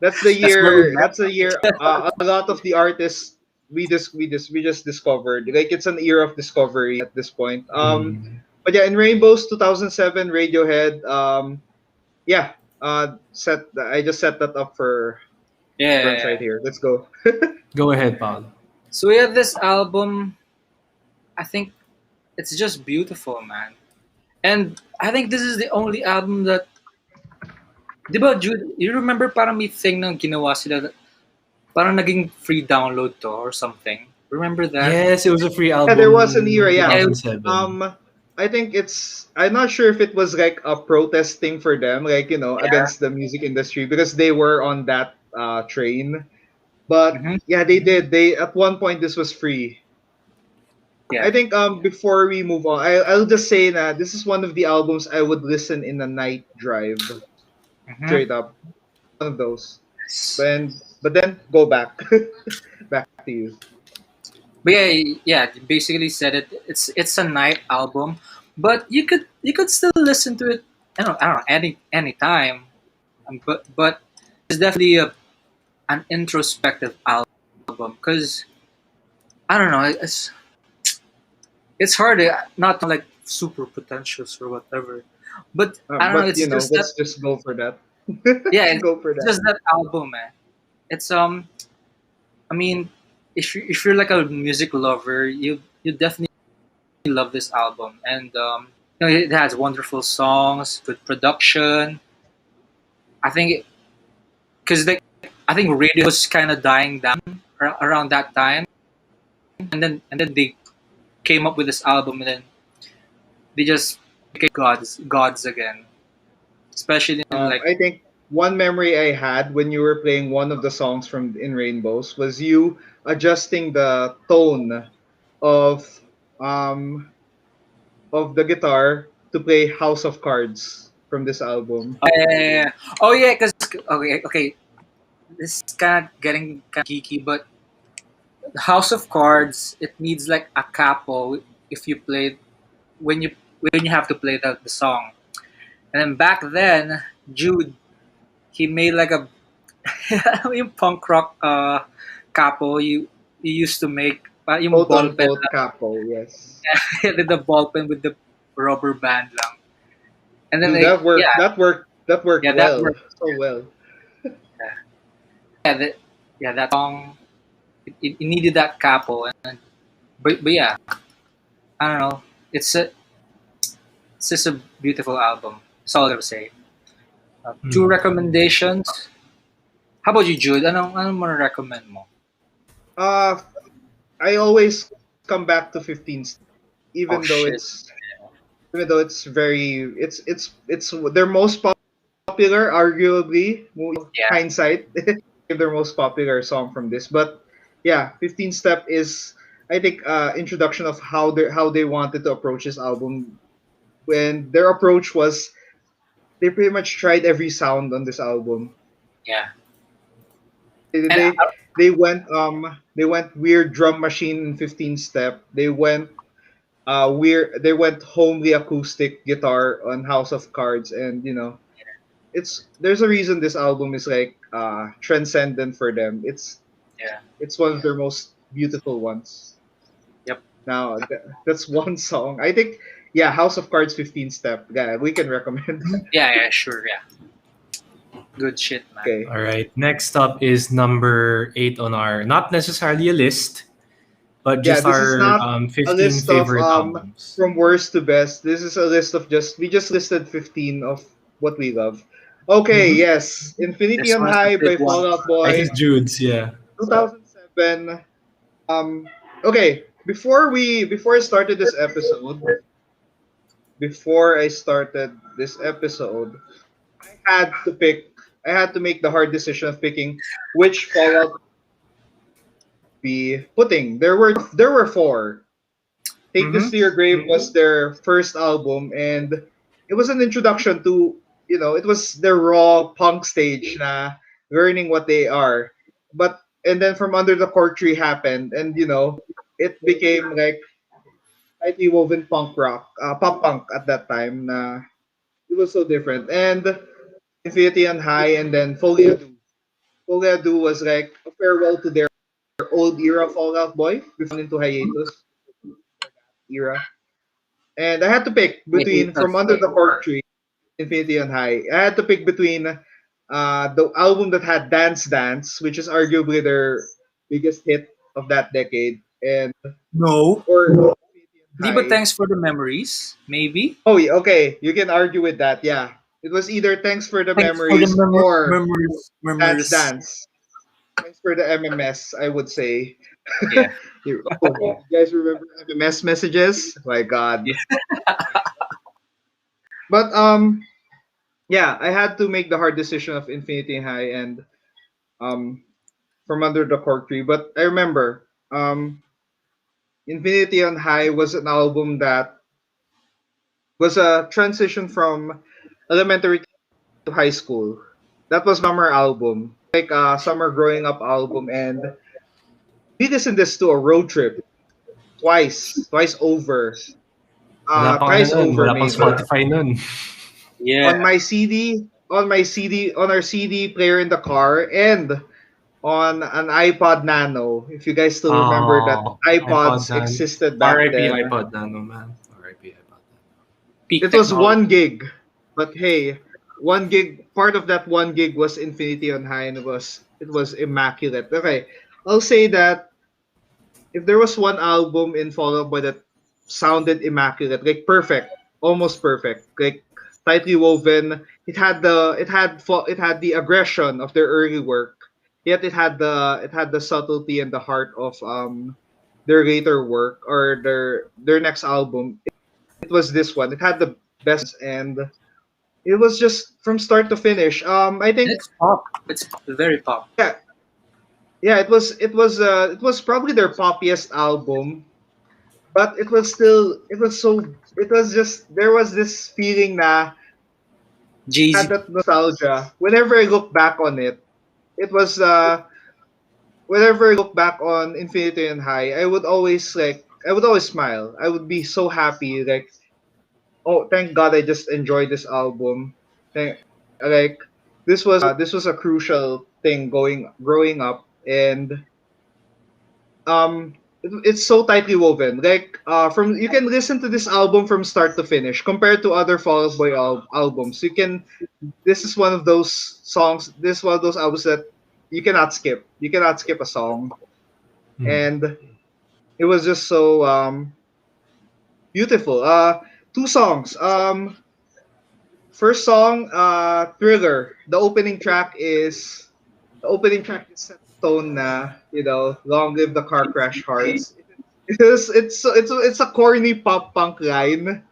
That's where we year. met. That's the year. A lot of the artists we just discovered. Like, it's an era of discovery at this point. Hmm. But yeah, in Rainbows 2007 Radiohead. Yeah. I just set that up for Berms Yeah. right here. Let's go. Go ahead, Paul. So yeah, this album, I think it's just beautiful, man. And I think this is the only album that, di ba, Jude, you remember parang may thing na ginawa sila, parang naging free download to or something. Remember that? Yes, it was a free Yeah, there was an album era. Yeah. Yeah, 2007. I think I'm not sure if it was like a protest thing for them, like, yeah. against the music industry, because they were on that train. But Hmm. yeah, they did. They At one point this was free. I Yeah. think before we move on, I'll just say that this is one of the albums I would listen in a night drive, Hmm. straight up. One of those. But then go back. Back to you. But yeah, you basically said it. It's a night album, but you could still listen to it. I don't know, any time. But it's definitely an introspective album because I don't know. It's hard not to like super pretentious or whatever. But I don't know. But It's just that let's just go for that. yeah, Let's it's go for that. just that album, man. It's I mean, if you're like a music lover, you definitely love this album, and it has wonderful songs, good production. I think because like I think radio was kind of dying down around that time, and then they came up with this album, and then they just became gods again, especially in like I think one memory I had when you were playing one of the songs from In Rainbows was you adjusting the tone of um the guitar to play House of Cards from this album. oh yeah, because okay, this is kind of getting kind of geeky, but House of Cards it needs like a capo if you play when you have to play the song. And then back then, Jude he made like a yung punk rock capo you used to make yung Quote ball pen unquote capo, yes. the ball pen with the rubber band lang. And then Dude, they yeah that worked yeah that well. worked. So well. Yeah, that song it needed that capo and but yeah I don't know it's just a beautiful album. That's all I'm gonna say. Two Hmm. recommendations. How about you, Jude? Anong mo recommend mo? I always come back to 15, Oh even though shit. it's even though it's very it's their most popular, arguably, Yeah, hindsight, their most popular song from this. But yeah, 15 Step is, I think, introduction of how they wanted to approach this album. When their approach was, they pretty much tried every sound on this album. yeah. They And they, they went weird drum machine in 15 Step. They went homely acoustic guitar on House of Cards, and there's a reason this album is like transcendent for them. yeah, It's one of their most beautiful ones. yep. Now that's one song. I think, yeah, House of Cards 15 Step. Yeah, we can recommend. Yeah, yeah, sure, yeah. Good shit, man. Okay. All right. Next up is number 8 on our, not necessarily a list, but Yeah, just this is our not a 15 list of favorite albums. from worst to best. This is a list of we just listed 15 of what we love. Okay, Mm-hmm. yes. Infinity This on was a High big by one. Fall Out I Boy, guess Jude's, yeah. 2007. Okay, before I started this episode, I had to pick I had to make the hard decision of picking which Fallout be putting. There were four. Take This Mm-hmm. to Your Grave was their first album, and it was an introduction to, it was their raw punk stage na learning what they are. But and then From Under the Cork Tree happened, and it became like tightly woven punk rock, pop punk at that time. Na it was so different. And Infinity on High, and then Folia Du. Folia Du was like a farewell to their old era Fall Out Boy before into hiatus era. And I had to pick between From Hiatus. Under the Cork Tree, Infinity on High. I had to pick between the album that had Dance Dance, which is arguably their biggest hit of that decade, and No. or Infinity on Di ba High. thanks for the memories? Maybe? Oh, yeah, okay, you can argue with that. Yeah, it was either Thanks for the Thanks for the Memories or memories. Dance Memories. Dance. Thanks for the MMS, I would say. Yeah. You guys remember MMS messages? My God. Yeah. But yeah, I had to make the hard decision of Infinity High and um From Under the Cork Tree. But I remember Infinity on High was an album that was a transition from elementary to high school. That was summer album, like a summer growing up album, and we listened this to a road trip twice over, Wala pang ano thrice nun, over wala pang maybe. Spotify nun. On Yeah. my CD, on our CD player in the car, and on an iPod Nano. If you guys still remember that Oh, iPod iPods Nano. existed back RIP then. iPod Nano, man. RIP iPod Peak It was technology. 1 gig, but hey, 1 gig. Part of that 1 gig was Infinity on High, and it was immaculate. Okay, I'll say that if there was one album in Fall Out Boy that sounded immaculate, like perfect, almost perfect, like tightly woven. It had the aggression of their early work, yet it had the subtlety and the heart of their later work or their next album. It was this one. It had the best and it was just from start to finish. I think, It's pop. It's very pop. yeah, yeah. It was probably their poppiest album, but it was just there was this feeling na had Jay-Z. that nostalgia. Whenever I look back on it, it was whenever I look back on Infinity and High, I would always smile. I would be so happy, like, oh, thank God I just enjoyed this album. Like, this was a crucial thing going growing up, and it's so tightly woven. Like, from you can listen to this album from start to finish compared to other Fall Out Boy albums. This is one of those songs. This is one of those albums that you cannot skip. You cannot skip a song, Hmm. and it was just so beautiful. Two songs. First song, Thriller. The opening track is set in stone na, long live the car crash hearts. It's a corny pop punk line.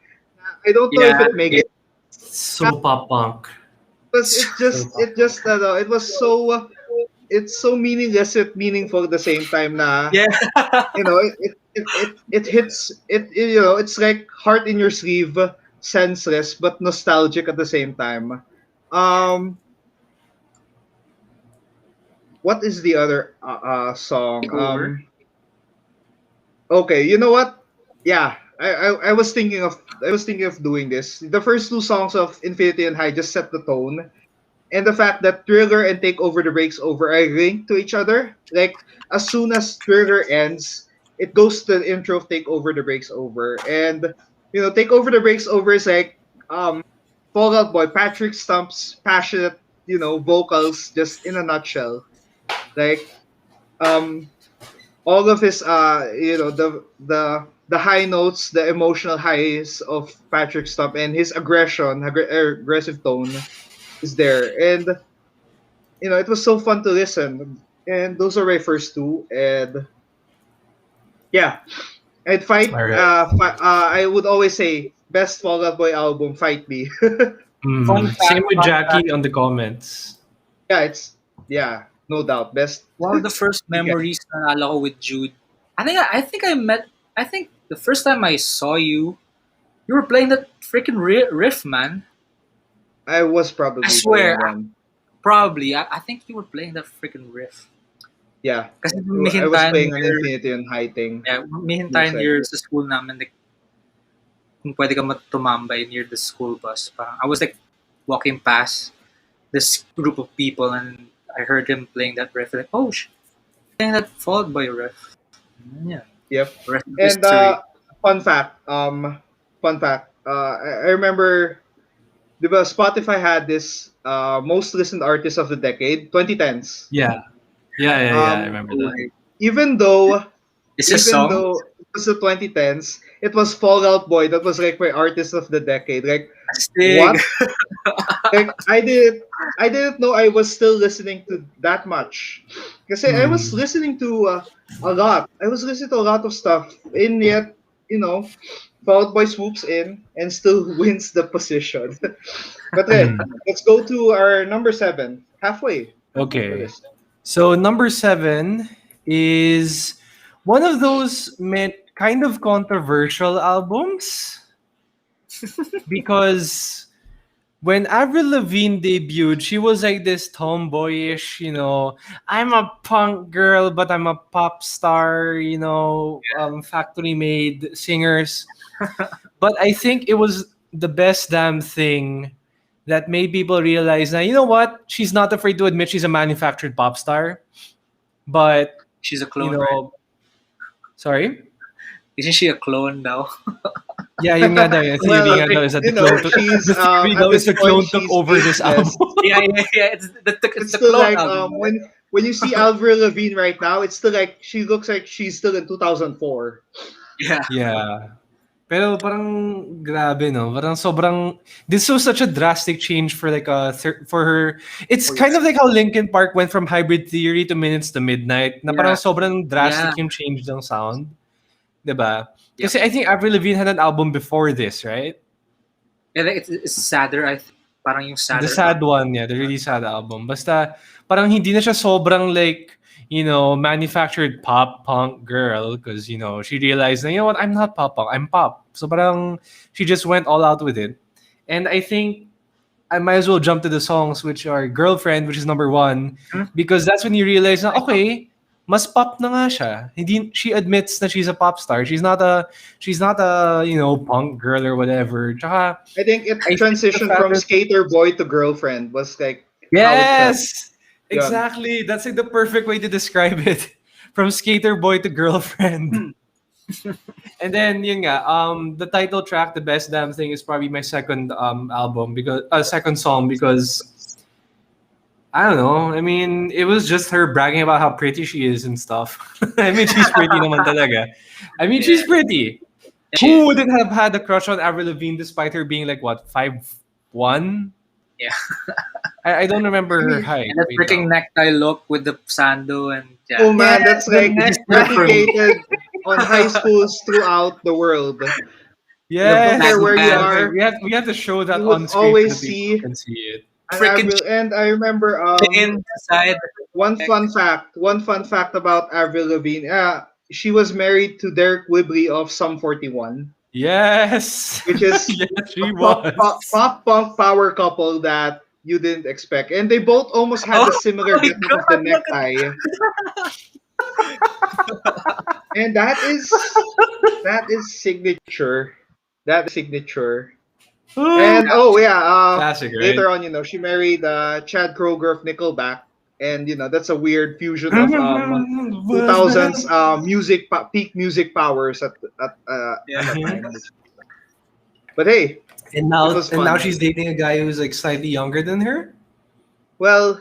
I don't know if Yeah, it makes yeah. So pop punk. because So pop. it was so it's so meaningless yet meaningful at the same time. Na Yeah. you know it hits it's like heart in your sleeve, senseless but nostalgic at the same time. Um, what is the other song? Takeover. Okay, you know what? Yeah, I was thinking of doing this. The first two songs of Infinity and High just set the tone, and the fact that Thriller and Take Over the Breaks Over are linked to each other. Like as soon as Thriller ends, it goes to the intro of Take Over the Breaks Over, and Take Over the Breaks Over is like Fall Out Boy Patrick Stump's passionate vocals just in a nutshell. Like um all of his the high notes, the emotional highs of Patrick Stump and his aggressive tone is there, and it was so fun to listen. And those are my first two, and yeah, and All right. I would always say best Fall Out Boy album, Fight Me. Fun Same fact, with fun fact. Jackie on the comments. Yeah, yeah, no doubt best. One of the first Yeah, memories na naalala ko with Jude. I think the first time I saw you, you were playing that freaking riff, man. I was I probably swear, playing one. probably. I think you were playing that freaking riff. Yeah, Kasi may I was hintayan playing an here, Infinity and High thing. yeah, may Most hintayan here likely. sa school namin, like, kung pwede ka tumambay near the school bus. Parang, I was like walking past this group of people and I heard him playing that riff. Like, oh, playing that Fall Boy riff. Yeah, Yep. rest of And history. fun fact, I remember, diba, Spotify had this most listened artist of the decade, 2010s. Yeah. Yeah. I Um, remember Oh, that. like, even though is this song? it was the 2010s, it was Fall Out Boy that was like my artist of the decade. Like Astig. what? Like I didn't know I was still listening to that much. Because I was Mm. listening to a lot. I was listening to a lot of stuff, and yet Fall Out Boy swoops in and still wins the position. But then Mm. let's go to our number 7, halfway the Okay. list. So number 7 is one of those kind of controversial albums because when Avril Lavigne debuted, she was like this tomboyish, I'm a punk girl, but I'm a pop star, factory made singers. But I think it was the best damn thing that made people realize that, you know what? She's not afraid to admit she's a manufactured pop star. But, She's a you clone, right? know, sorry? Isn't she a clone now? Yeah, yun nga daw, yung theory Well, nga daw is that she's the theory at daw is this the point clone took she's over this album. ageless. Yeah. It's It's the still clone like album, right? when you see Avril Lavigne right now, it's still like she looks like she's still in 2004. Yeah. Yeah. Pero parang grabe, no? Parang sobrang this was such a drastic change for like for her. It's Oh, kind yeah. of like how Linkin Park went from Hybrid Theory to Minutes to Midnight. Na parang Yeah. sobrang Yeah. drastic yung change ng sound. 'Di ba? Yep. Kasi I think Avril Lavigne had an album before this, right? Yeah, like, it's sadder, I think. Parang yung The sadder sad album. one, yeah, the really sad album. Basta parang hindi na siya sobrang like, manufactured pop punk girl because, she realized that, what, I'm not pop punk, I'm pop. So parang she just went all out with it. And I think I might as well jump to the songs which are Girlfriend, which is number 1, Hmm? because that's when you realize na, okay, mas pop na nga siya. Hindi, she admits that she's a pop star. She's not a punk girl or whatever. Tsaka, I think it I think the transitioned fact from that skater boy to girlfriend was like how it felt. yes, Yun. exactly. That's like the perfect way to describe it. From skater boy to girlfriend. And then yun nga, the title track, The Best Damn Thing, is probably my second album because second song because I don't know. I mean, it was just her bragging about how pretty she is and stuff. I mean, she's pretty naman talaga. I mean, she's Yeah. pretty. Who wouldn't have had a crush on Avril Lavigne despite her being like what 5'1"? Yeah. I don't remember her mean, height. And that Wait freaking lang. necktie look with the sando and yeah. Oh man, that's the like neck replicated on high schools throughout the world. Don't Yes. care where you band. Okay, are, we have to show that you would on screen so always that people see can see it. an Freaking Avril. And I remember in side. one fun fact about Avril Lavigne. She was married to Derek Whibley of Sum 41, Yes. which is Yes, a she was. pop punk power couple that you didn't expect. And they both almost had Oh the similar my getup of the god, look at necktie. And that is signature. That is signature. Ooh, And oh yeah, classic, right? later on, she married Chad Kroger of Nickelback, and that's a weird fusion of Was 2000s that? peak music powers at that yeah. time. But hey, And it now was and now fun. she's dating a guy who's like slightly younger than her. Well,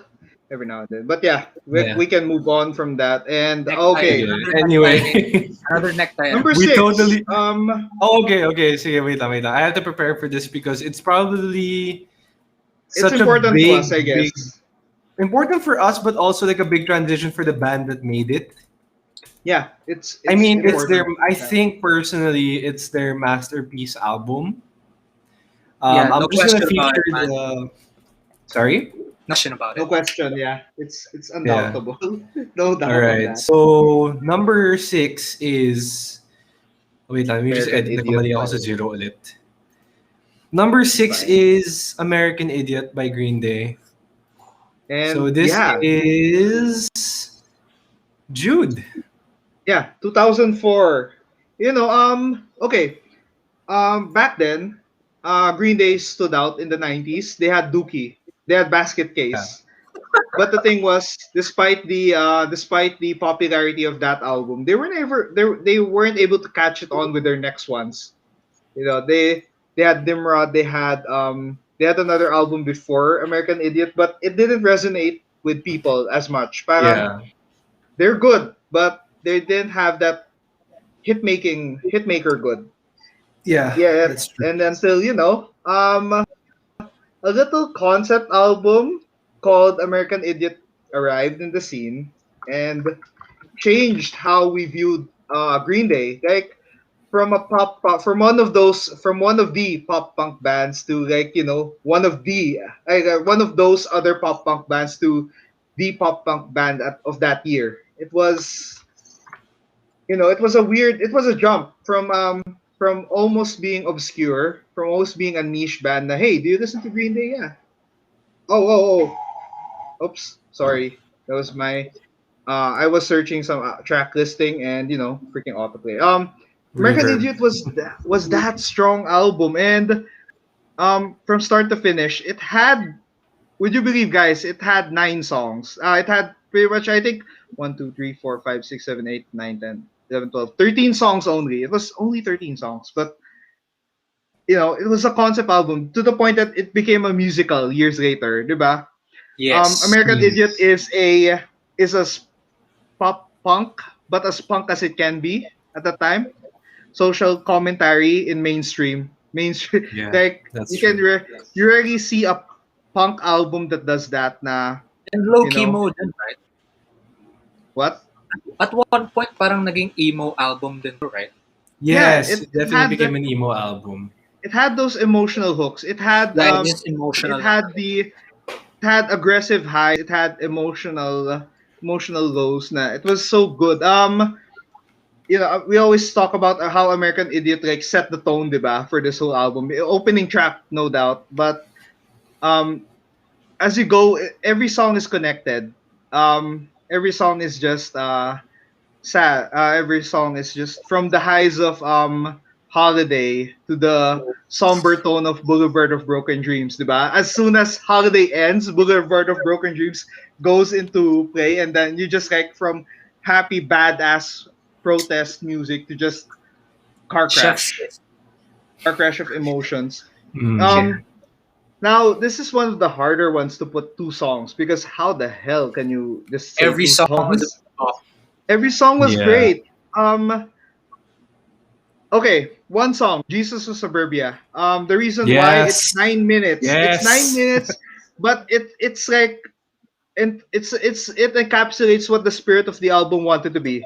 every now and then. But yeah, Yeah. we can move on from that. And Necktie. okay, Okay. Another necktie. Anyway, Another necktie. number we six. totally. Oh, okay. See, wait, wait. I have to prepare for this because it's probably It's such a important to us, I big guess. important for us, but also like a big transition for the band that made it. Yeah, I it's mean, it's their. important. I think personally, it's their masterpiece album. Yeah, I'm no just gonna question about feature it, man. the. Sorry. Question about No it. question. Yeah, it's Yeah. undoubtable. No All doubt on right. that. So number 6 is. Wait lang, let me just American edit. Idiot Nakamali ako by sa zero ulit. Number it's 6 fine. is American Idiot by Green Day. So And this yeah, is Jude. yeah, 2004. Okay. Back then, Green Day stood out in the 90s. They had Dookie. They had Basket Yeah. Case. But the thing was, despite the popularity of that album, they weren't able to catch it on with their next ones. They had Nimrod, they had another album before American Idiot, but it didn't resonate with people as much. Parang Yeah. they're good, but they didn't have that hitmaker good. Yeah, Yeah, that's true. and until a little concept album called American Idiot arrived in the scene and changed how we viewed Green Day. Like from one of the pop punk bands to one of those other pop punk bands to the pop punk band of that year. It was a jump from almost being obscure, from almost being a niche band. Na, hey, do you listen to Green Day? Yeah. Oops, sorry. That was my. I was searching some track listing and freaking autoplay. American Reverb. Idiot was that strong album, and from start to finish, it had. Would you believe, guys? It had 9 songs. It had pretty much, I think, 13 songs only. It was only 13 songs, but it was a concept album to the point that it became a musical years later, diba? Yes. American Mm. Idiot is pop punk, but as punk as it can be at the time. Social commentary in mainstream. Yeah, Like that's true. you rarely see a punk album that does that. Na And low you key know mode din, right? what? At one point, parang naging emo album din, right? Yeah, Yes, it definitely became an emo album. it had those emotional hooks. Yeah, it's just It emotional. had it had aggressive highs. It had emotional lows. Na it was so good. We always talk about how American Idiot like set the tone, diba, for this whole album. The opening track, no doubt, but um, as you go, every song is connected. Every song is just sad. Every song is just from the highs of Holiday to the somber tone of Boulevard of Broken Dreams, diba? As soon as Holiday ends, Boulevard of Broken Dreams goes into play, and then you just like from happy badass protest music to just car Chef's crash, kiss. car crash of emotions. Mm. Yeah. Um, Now this is one of the harder ones to put 2 songs because how the hell can you just say Every two song was songs? a off. Every song was Yeah. great. Okay, one song, Jesus of Suburbia. The reason why it's Yes. 9 minutes. It's nine Yes. minutes, but it's like and it encapsulates what the spirit of the album wanted to be.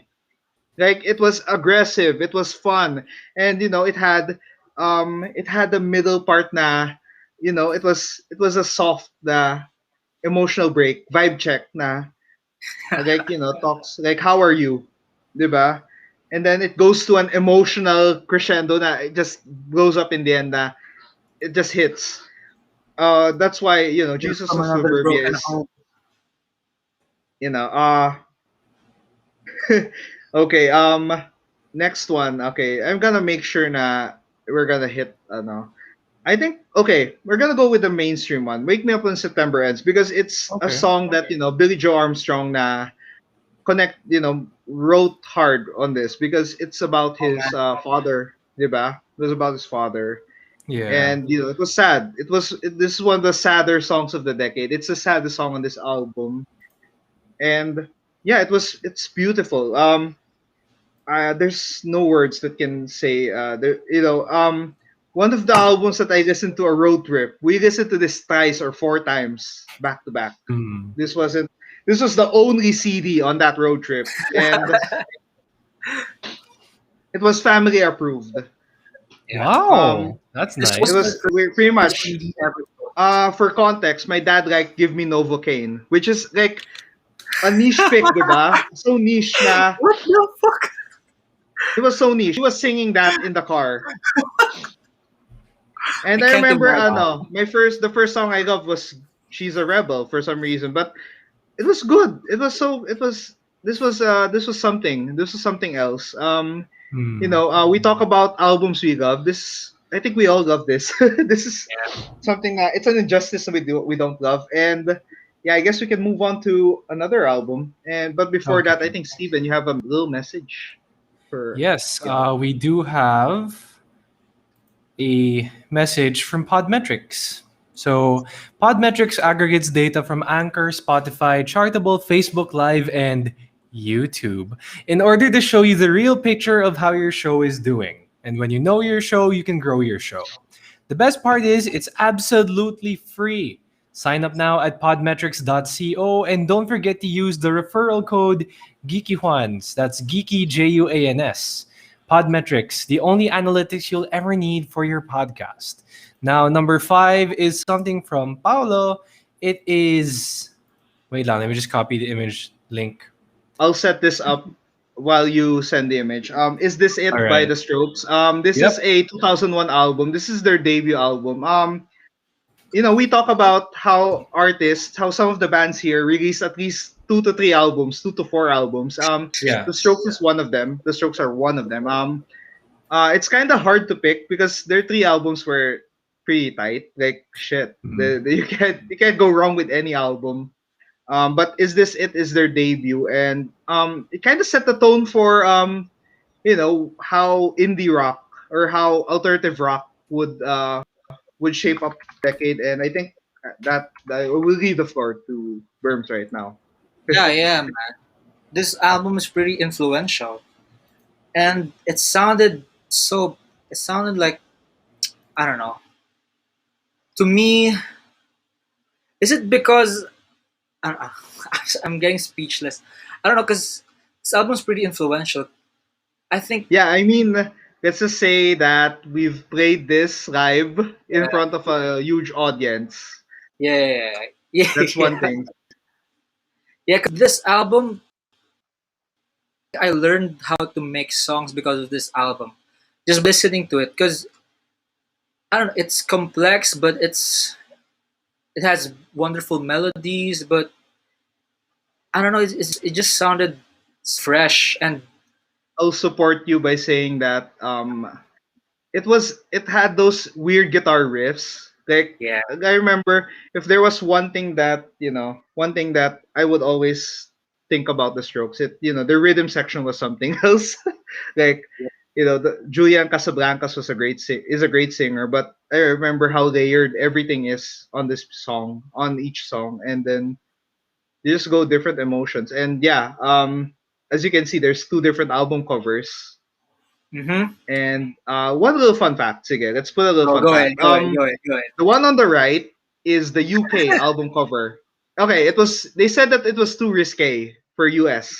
Like it was aggressive, it was fun, and it had it had the middle part na, it was a soft na emotional break, vibe check na, like, talks like, how are you, diba? And then it goes to an emotional crescendo na it just blows up in the end na it just hits. That's why, You're Jesus from of another Suburbia broken is, home. you know, uh okay, next one. Okay, I'm gonna make sure na we're gonna hit I think, okay, we're gonna go with the mainstream one. Wake Me Up When September Ends, because it's a Okay. song that, Billy Joe Armstrong na wrote hard on this, because it's about Oh his man. father, diba? It was about his father. Yeah. And it was sad. This is one of the sadder songs of the decade. It's the saddest song on this album. And yeah, it's beautiful. There's no words that can say one of the albums that I listened to a road trip. We listened to this thrice or four times back to back. Hmm. This wasn't this was the only CD on that road trip, and it was family approved. Yeah. Um Wow, that's This it was nice. my was first we pretty much CD ever. for context, my dad like give me Novocaine, which is like a niche pick, diba? So niche na. What the fuck? It was so niche. He was singing that in the car. I And I can't remember imagine. the first song I loved was She's a Rebel for some reason, but it was good. This was something. This was something else. Hmm. We talk about albums we love. This I think we all love this. This is something it's an injustice that we don't love. And yeah, I guess we can move on to another album. And but before that, I Okay. think Steven, you have a little message for Yes, the audience. we do have a message from Podmetrics. So, Podmetrics aggregates data from Anchor, Spotify, Chartable, Facebook Live, and YouTube in order to show you the real picture of how your show is doing. And when you know your show, you can grow your show. The best part is it's absolutely free. Sign up now at podmetrics.co and don't forget to use the referral code GEEKYJUANS. That's GEEKYJUANS. Podmetrics, the only analytics you'll ever need for your podcast. Now, number 5 is something from Paolo. It is. Wait lang, let me just copy the image link. I'll set this up while you send the image. Is This All It by right. The Strokes? This is Yep. a 2001 album. This is their debut album. We talk about how some of the bands here release at least 2 to 3 albums, 2 to 4 albums. Yeah. The Strokes is one of them. The Strokes are one of them. It's kind of hard to pick because their 3 albums were pretty tight. Like shit, Mhm. you can't go wrong with any album. But Is This It is their debut, and it kind of set the tone for how indie rock or how alternative rock would shape up the decade. And I think that we'll leave the floor to Berms right now. Yeah, yeah, man. This album is pretty influential, and It sounded like, I don't know. To me, is it because I don't know, I'm getting speechless. I don't know, because this album's pretty influential. I think. Yeah, I mean, let's just say that we've played this live in Yeah, front of a huge audience. yeah, yeah, That's yeah, one thing. yeah. 'Cause this album, I learned how to make songs because of this album. Just listening to it, because I don't know, it's complex, but it has wonderful melodies, but I don't know, it just sounded fresh and I'll support you by saying that it had those weird guitar riffs. Like yeah, I remember, if there was one thing that I would always think about the Strokes, the rhythm section was something else. Like Julian Casablancas is a great singer, but I remember how layered everything is on each song, and then you just go different emotions. And yeah, as you can see, there's 2 different album covers. mm-hmm. And one little fun fact, sige, let's put a little Oh, fun go ahead, fact. go ahead, go ahead, go ahead. The one on the right is the UK album cover. Okay, they said that it was too risque for US,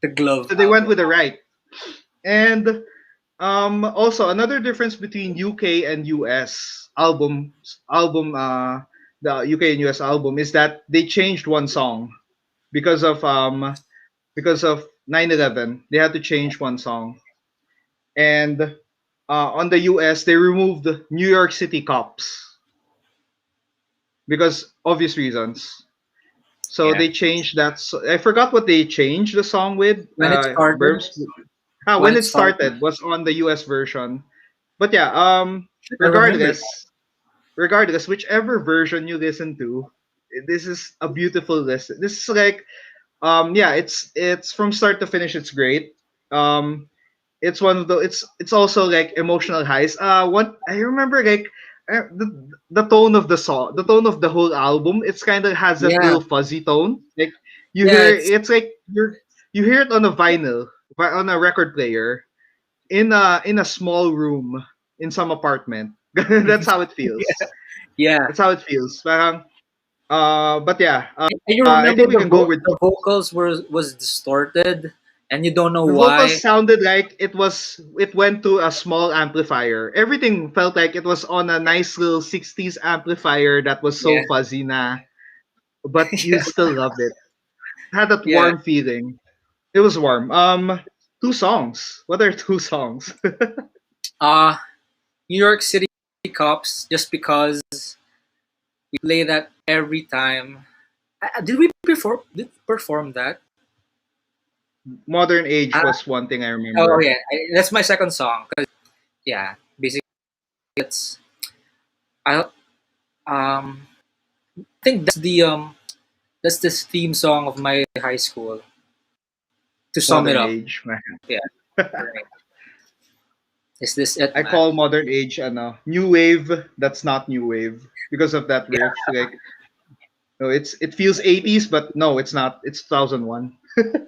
The Glove so they went album. with the right. And Also, another difference between UK and US the UK and US album is that they changed one song because of 9/11. They had to change one song, and on the US they removed New York City Cops because obvious reasons. So Yeah. they changed that. I forgot what they changed the song with. When it started, Burbs. when When it it started, started was on the US version. But yeah, I remember that. regardless, whichever version you listen to, this is a beautiful listen. This is like yeah, it's from start to finish. It's great. It's one of the it's also like emotional highs. What I remember like the tone of the song, the tone of the whole album. It's kind of has that Yeah, little fuzzy tone. Like you yeah, hear it's it's like you hear it on a vinyl, on a record player in a small room in some apartment. That's how it feels. yeah. That's how it feels. Parang, but yeah, And you I remember think we can go with the vocals was distorted, and you don't know the vocals why. sounded like it went to a small amplifier. Everything felt like it was on a nice little 60s amplifier that was so Yeah, fuzzy na, but you yeah, still loved it. Had that yeah. warm feeling. It was warm. Two songs. What are two songs? Uh New York City Cops, just because we play that every time. Did we perform that? Modern Age Uh, was one thing I oh remember. yeah, that's my second song. 'Cause, yeah, basically it's I think that's this theme song of my high school. To sum it Modern up, Age, man. yeah, right. Is this it, I man? call Modern Age new wave. That's not new wave because of that Yeah, riff. Like no, it feels 80s, but no, it's not. It's 2001.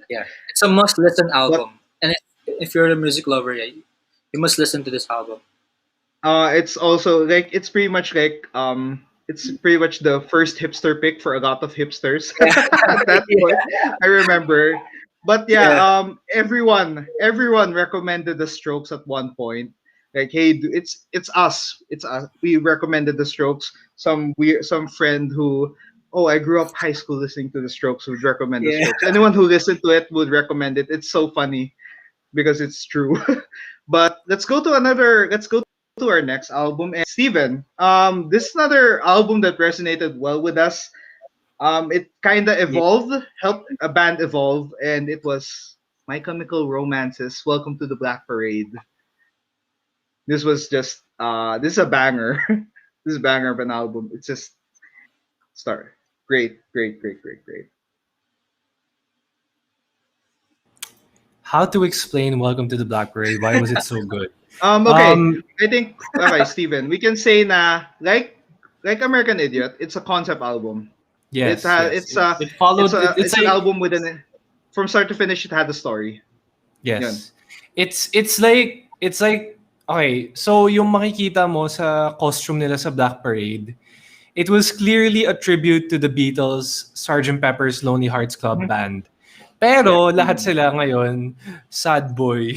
yeah. It's a must listen But album, and if you're a music lover, yeah, you must listen to this album. it's also like it's pretty much the first hipster pick for a lot of hipsters at that point. I remember. But yeah, Yeah, everyone recommended the Strokes at one point. Like, hey, it's us, it's us. We recommended the Strokes. Some friend who, oh, I grew up high school listening to the Strokes would recommend the yeah, Strokes. Anyone who listened to it would recommend it. It's so funny because it's true. But let's go to our next album. And Steven, this is another album that resonated well with us. It kind of yeah. evolved, helped a band evolve, and it was My Chemical Romance's Welcome to the Black Parade. This was just this is a banger. This is a banger of an album. It's just star. Great, great, great, great, great. How to explain Welcome to the Black Parade? Why was it so good? Okay. Um, I think okay, Steven, we can say na like American Idiot, it's a concept album. yes, yes. It followed. It's It's an like album with an from start to finish it had a story. Yun. yes. It's like okay. So yung makikita mo sa costume nila sa Black Parade, it was clearly a tribute to the Beatles, Sgt. Pepper's Lonely Hearts Club Mhm. Band. Yeah. Pero lahat sila ngayon sad boy.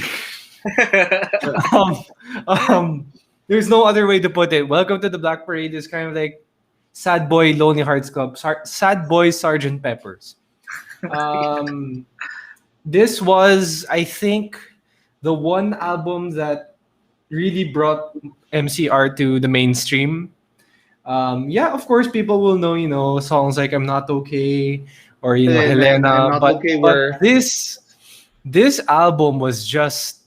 um, there's no other way to put it. Welcome to the Black Parade is kind of like Sad Boy Lonely Hearts Club, Sad Boy Sergeant Peppers. Um, this was, I think, the one album that really brought MCR to the mainstream. Yeah, of course, people will know, songs like "I'm Not Okay" or Helena and I'm Helena, not but okay but where this album was just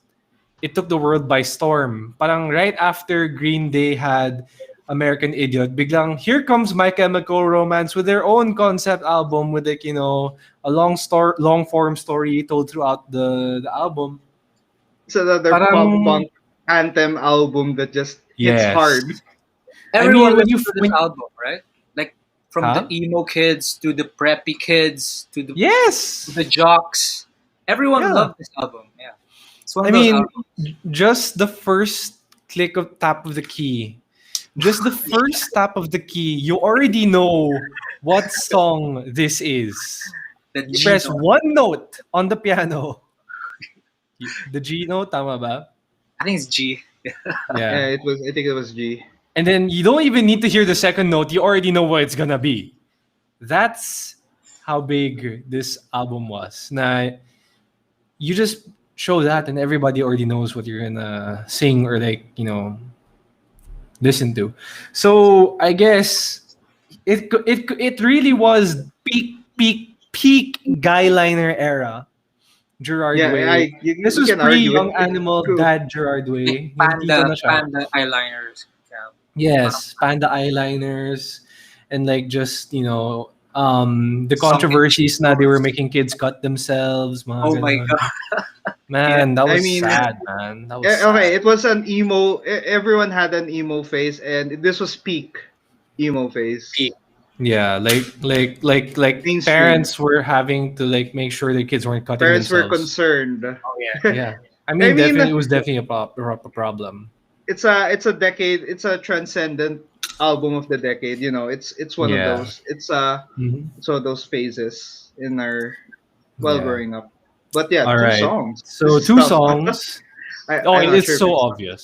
it took the world by storm. Parang right after Green Day had American Idiot, biglang here comes My Chemical Romance with their own concept album with like, a long form story told throughout the album. it's another pop Parang punk anthem album that just hits hard. yes. I Everyone mean when you listened to this when album, right? Like from the huh? emo kids to the preppy kids to Yes. the jocks. Everyone Yeah. loved this album. Yeah, it's one I of those mean albums. just the first click of tap of the key. Just the first tap of the key, you already know what song this is. The You G press note. one note on the piano. The G note, tama ba? I think it's G. Yeah. Yeah, it was. I think it was G. And then you don't even need to hear the second note. You already know what it's gonna be. That's how big this album was. Now, you just show that and everybody already knows what you're gonna sing or like, listen to. So I guess it really was peak guyliner era. Gerard Yeah, Way. This you was can argue pre-Young it. Animal True. Dad Gerard Like Way. Yung tito na siya. panda eyeliners. Yeah. Yes, panda eyeliners and like just, the Some controversies na they were making kids cut themselves, mga Oh my ganon. god. Man, that I was mean, sad, man. That was okay, sad. it was an emo. Everyone had an emo phase, and this was peak emo phase. Peak. Yeah, like Mainstream. parents were having to like make sure their kids weren't cutting Parents were themselves. concerned. Oh yeah. Yeah. I I mean, mean, definitely it was definitely a problem. it's a decade. It's a transcendent album of the decade. It's one of Yeah. those. Mhm. It's one of those phases in our Yeah. growing up. But yeah, All two right. songs. This So is two tough. songs. Oh, I'm not it's sure if so it's obvious.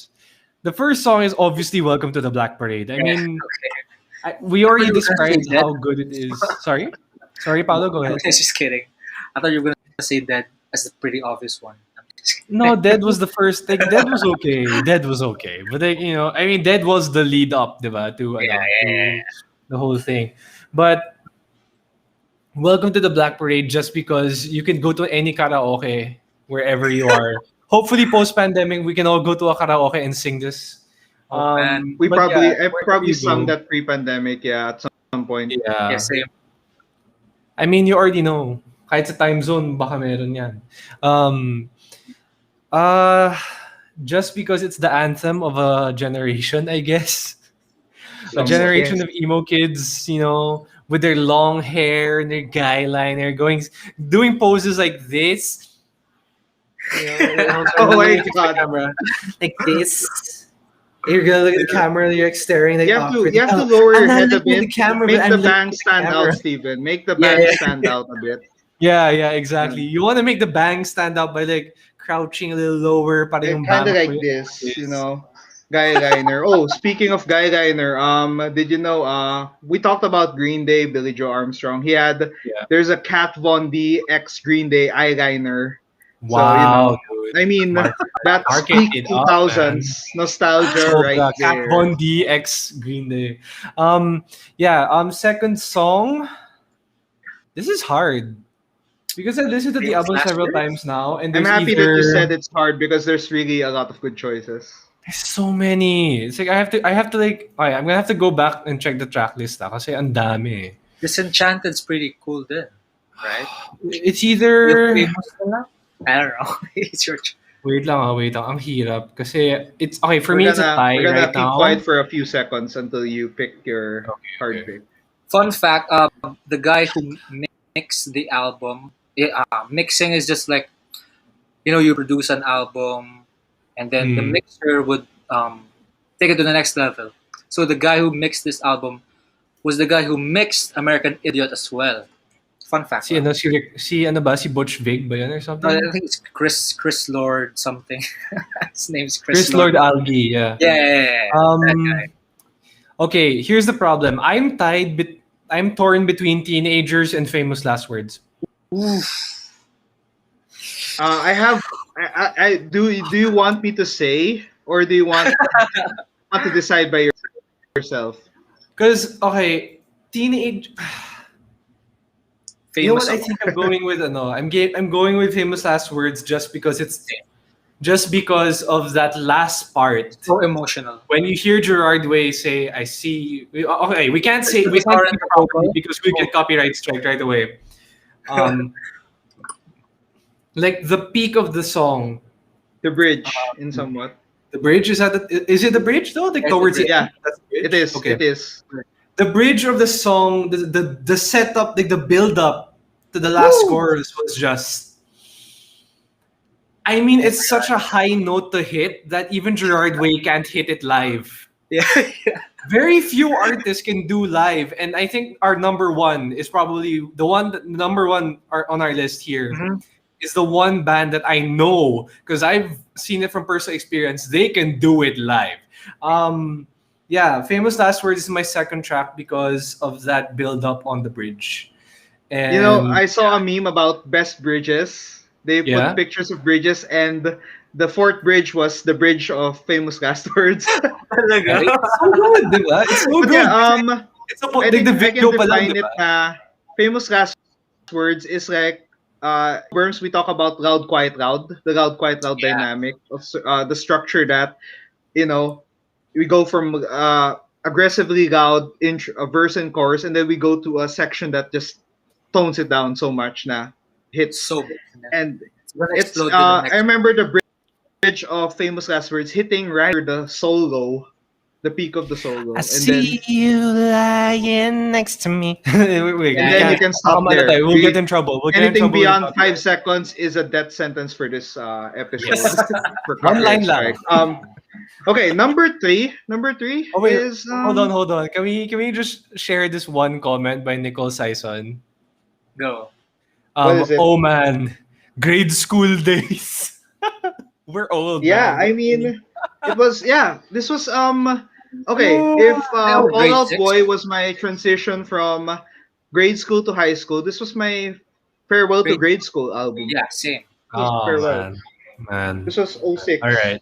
The first song is obviously "Welcome to the Black Parade." I Yeah. mean, Okay. we already You were gonna say described Dead. how good it is. Sorry, Paolo, go I'm ahead. just kidding. I thought you were gonna say Dead as the pretty obvious one. I'm just kidding. No, Dead was the first. Like, Dead was okay. Dead was okay, but like, I mean, Dead was the lead up, diba, Yeah, to the whole thing. But Welcome to the Black Parade, just because you can go to any karaoke wherever you are. Hopefully, post pandemic, we can all go to a karaoke and sing this. Oh man. But yeah, I wherever probably you sung go, that pre-pandemic. Yeah, at some point. Yeah, yeah. same. I mean, you already know. Kahit sa time zone, baka meron yan. Um, uh, just because it's the anthem of a generation, I guess. A Somewhat. generation Yes. of emo kids, with their long hair and their guy liner, doing poses like this. Oh my Looking at the god. camera, like this. You're gonna look at the camera, you're like staring like awkward. You have to Oh, lower I'm your not head a looking at the bit. camera, but Make I'm the looking bang at the stand camera. out, Steven. Make the Yeah, bang yeah. stand out a bit. Yeah, exactly. You want to make the bang stand out by like crouching a little lower, para yung Kind bang of mo like yung this, this. Guy Liner. Oh, speaking of Guy Liner, did you know? We talked about Green Day, Billy Joe Armstrong. Yeah. There's a Kat Von D ex Green Day eyeliner. So Wow, dude. I mean, that's Market peak it two up, man. thousands nostalgia right Sobra. Kat there. Von D X Green Day. Second song. This is hard because I listened to the Famous album last several words? times now, and I'm there's happy that you said either it's hard because there's really a lot of good choices. there's so many. It's like I have to like. Okay, I'm gonna have to go back and check the track list kasi ang dami. Disenchanted's pretty cool then, right? It's Yung either famous na lang? I don't know. It's your choice. wait lang. Ang hirap kasi it's okay for We're me. It's a gonna tie we're gonna right keep now. quiet for a few seconds until you pick your hard okay. pick. Fun fact: the guy who mixed the album, mixing is just like you produce an album, and then the mixer would take it to the next level. So the guy who mixed this album was the guy who mixed American Idiot as well. Fun fact. Si ano si Butch Vig ba yun or something? I think it's Chris Lord something. His name's Chris Lord Algie, yeah. Yeah. That guy. Okay, here's the problem. I'm torn between Teenagers and Famous Last Words. I have. Do you want me to say, or do you want to decide by yourself? Because okay, teenage. You know what? I Famous. think I'm going with I'm going with Famous Last Words just because of that last part. So emotional. When you hear Gerard Way say, "I see," okay, we can't say It's hard it to properly vocal. because we get copyright strike right away. Like the peak of the song, The bridge, in somewhat. the bridge is is it the bridge though? Like Yes, towards the the Yeah, end, that's the bridge? it is. Okay. It is. The bridge of the song, the setup, like the build up to the last Woo! chorus was just. I mean, it's such a high note to hit that even Gerard Way can't hit it live. Yeah. Very few artists can do live, and I think our number one is probably the number one on our list here. Mhm. is the one band that I know because I've seen it from personal experience. They can do it live. Yeah, Famous Last Words is my second track because of that build up on the bridge. You know, And I saw a meme about best bridges. They put yeah, pictures of bridges, and the fourth bridge was the bridge of Famous Last Words. yeah, Talaga? it's so good, diba? It's so But yeah, good. It's a, I like the think I can video pa lang, define it diba? na Famous Last Words is like Burns, we talk about loud quiet loud, the loud quiet loud Yeah. dynamic of the structure that, you know, we go from aggressively loud verse and chorus, and then we go to a section that just tones it down so much na hits. So big. And then And it's gonna it's explode to the I next. remember the bridge of Famous Last Words hitting right after the solo, the peak of the I solo, see you lying next to me. Wait, and we Yeah, then yeah. you can't. can Baka stop there. malatay. We'll get in trouble. We'll get in Anything trouble with beyond copyright. 5 seconds is a death sentence for this episode Yes. for One line copyright lang. strike. Okay, number three. Number three Oh wait, is hold on. Can we just share this one comment by Nicole Sison? Go. what is it? Oh man, grade school days. We're old, Yeah, man. I We're old. mean, it was yeah. This was okay. Oh, If I was grade Fallout six. Boy was my transition from grade school to high school, this was my farewell to Grade. grade school album. Yeah, same. This was oh farewell. man. This was All 06. right.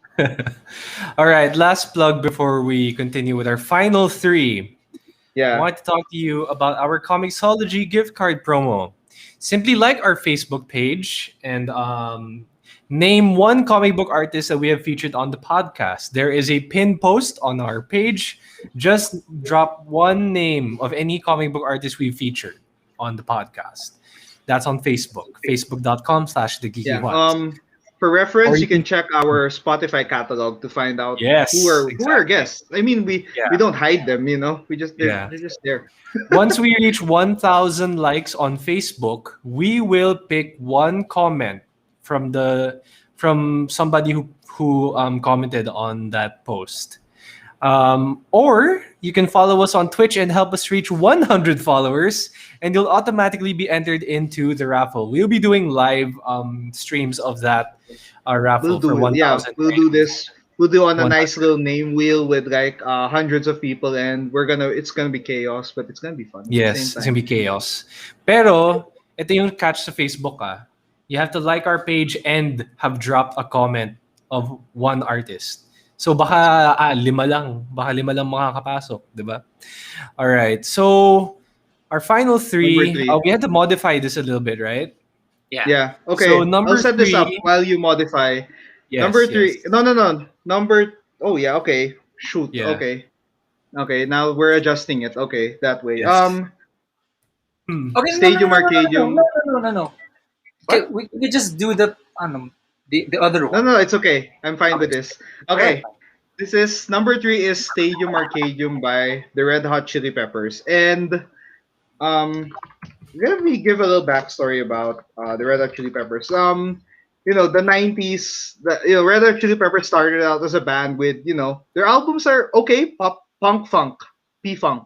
All right. Last plug before we continue with our final three. I Yeah. want to talk to you about our Comixology gift card promo. Simply like our Facebook page and name one comic book artist that we have featured on the podcast. There is a pinned post on our page. Just drop one name of any comic book artist we featured on the podcast. That's on Facebook, facebook.com/the Geeky Yeah. Juans. For Or reference, you you can can, check our Spotify catalog to find out yes, who are exactly. guests. I mean, we Yeah, don't hide them, you know. We just yeah. they're just there. Once we reach 1,000 likes on Facebook, we will pick one comment from somebody who commented on that post. Or you can follow us on Twitch and help us reach 100 followers, and you'll automatically be entered into the raffle. We'll be doing live streams of that We'll raffle for do it. Yeah, 1,000. we'll do this. We'll do on a 100. nice little name wheel with like hundreds of people, and it's gonna be chaos, but it's gonna be fun at the same Yes, it's gonna time. be chaos. Pero, ito yung catch sa Facebook ah. You have to like our page and have dropped a comment of one artist. So baka lima lang. Baka lima lang makakapasok, di ba? All right. So our final Number three, three. we had to modify this a little bit, right? Yeah. Yeah. So Okay. I'll number set this up three, while you modify. yes, Number yes, three. No, no, no. Number. Oh yeah. Okay. Shoot. yeah, Okay. Okay. Now we're adjusting it. Okay, that way. yes. Hmm. Okay, no, no, Stadium no, no, no, no, Arcadium. no, no, no, no, no. Okay, What? we just do the other No, one. no, it's okay. I'm fine with Okay. this. Alright. Okay. This is number three is Stadium Arcadium by the Red Hot Chili Peppers, and let me give a little backstory about the Red Hot Chili Peppers. The '90s, Red Hot Chili Peppers started out as a band with, their albums are okay, pop, punk, funk, P funk,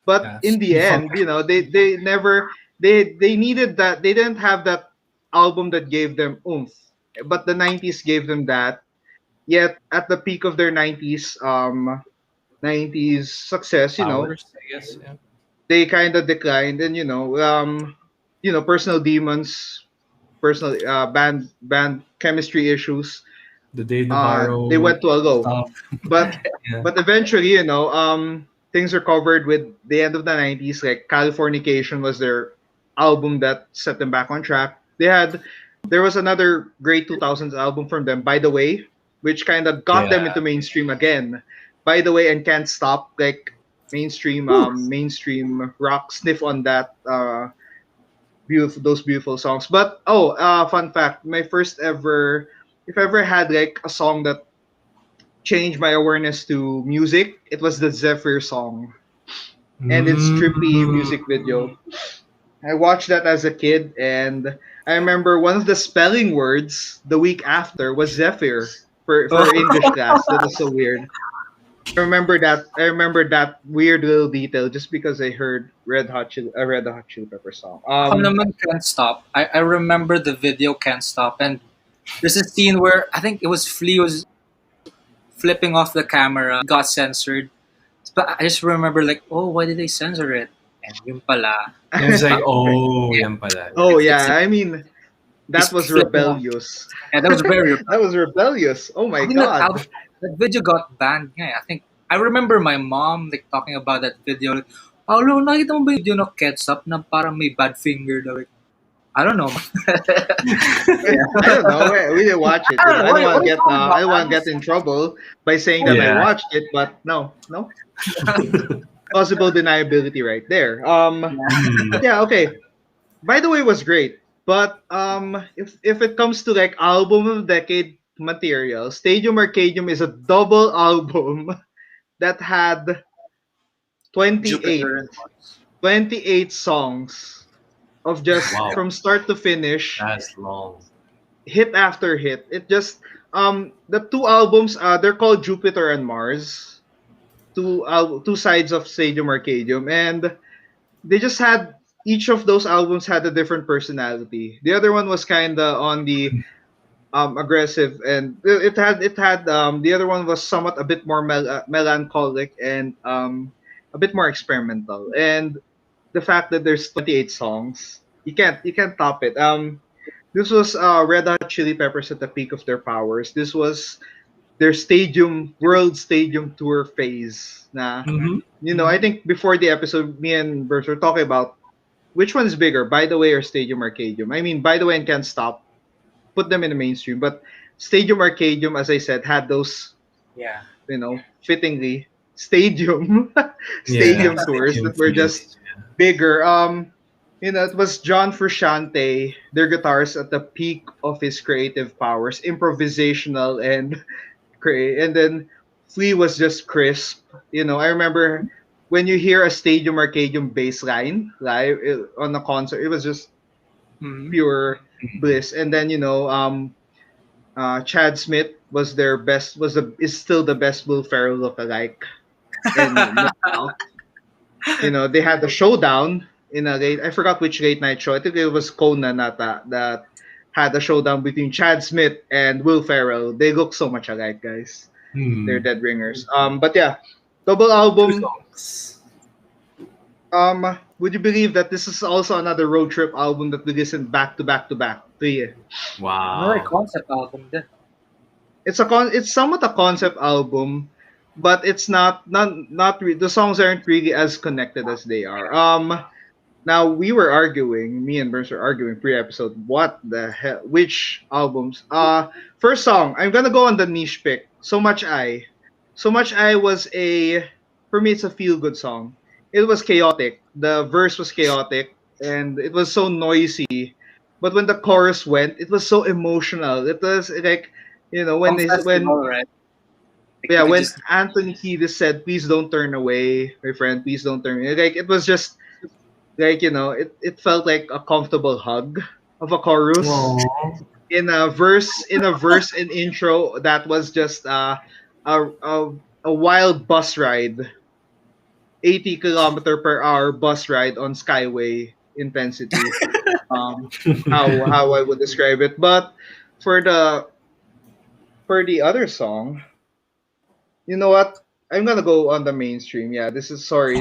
but Yeah. in the P-Funk. end, they never they needed that. They didn't have that album that gave them oomph, but the '90s gave them that. Yet at the peak of their '90s success, Powers, I guess. Yeah. they kind of declined, and personal demons, personal band chemistry issues. The Dave They Navarro went to a low, stuff. but Yeah. eventually, things recovered with the end of the '90s. Like Californication was their album that set them back on track. There was another great 2000s album from them, By the Way, which kind of got them Yeah. into mainstream again. By the Way and Can't Stop, like Whew. mainstream rock sniff on that those beautiful songs. But fun fact, my first ever, if I ever had like a song that changed my awareness to music, it was the Zephyr song and its trippy Mm. music video. I watched that as a kid, and I remember one of the spelling words the week after was Zephyr for English class. That was so weird. I remember that weird little detail just because I heard Red Hot Chili Pepper song. Ako naman Can't Stop. I remember the video Can't Stop, and there's a scene where I think it was Flea was flipping off the camera. It got censored. But I just remember like, oh, why did they censor it? And yun pala. It was like, oh, yan pala. Oh It's yeah, I mean he's that was flipping off. rebellious. Yeah, that was very. That was rebellious. Oh I my think god. that video got banned. Yeah, I think I remember my mom like talking about that video. Like, Paolo, nakita mo ba yung video ng Ketchup na parang may bad finger daw? Like, I don't know. I don't know. We didn't watch it. I You don't know, know. What are you talking I don't about? want to get in trouble by saying that I Yeah. watched it, but no, possible deniability right there. Hmm. Yeah, okay. By the way, it was great. But if it comes to like album of the decade material, Stadium Arcadium is a double album that had 28, Jupiter and Mars. 28 songs of just Wow, from start to finish, that's long. hit after hit. It just the two albums they're called Jupiter and Mars, two sides of Stadium Arcadium, and they just had each of those albums had a different personality. The other one was kind of on the aggressive, and it had the other one was somewhat a bit more melancholic and a bit more experimental. And the fact that there's 28 songs, you can't top it. This was Red Hot Chili Peppers at the peak of their powers. This was their world stadium tour phase. Na Mm-hmm. I think before the episode, me and Bert were talking about which one's bigger, By the Way or Stadium Arcadium. I mean, By the Way and Can't Stop, put them in the mainstream, but Stadium Arcadium, as I said, had those, Yeah. fittingly stadium Yeah. stadium tours Stadium that were just feels. bigger. It was John Frusciante, their guitarist at the peak of his creative powers, improvisational and and then Flea was just crisp. I remember when you hear a Stadium Arcadium bass line live on a concert, it was just Mhm. pure bliss. And then Chad Smith was their best is still the best Will Ferrell lookalike. And they had the showdown in a late, I forgot which late night show. I think it was Conan that had a showdown between Chad Smith and Will Ferrell. They look so much alike, guys. They're Hmm. dead ringers. But yeah, double Two album. songs. Would you believe that this is also another road trip album that we listened back to back to back? Three. Another Wow. concept album din. It's somewhat a concept album, but it's the songs aren't really as connected as they are. Now we were arguing, me and Burns were arguing pre-episode, what the hell, which albums? First song, I'm gonna go on the niche pick. So much I was for me it's a feel good song. It was chaotic. The verse was chaotic and it was so noisy. But when the chorus went, it was so emotional. It was like, Song festival, right? Like, yeah, you could when just Anthony Kiedis said, "Please don't turn away, my friend. Please don't turn away." Like it was just like it felt like a comfortable hug of a chorus Aw. in a verse and intro that was just a a, a wild bus ride, 80 km/h bus ride on Skyway intensity. Um, how I would describe it, but for the other song, you know what? I'm gonna go on the mainstream. Yeah, this is sorry.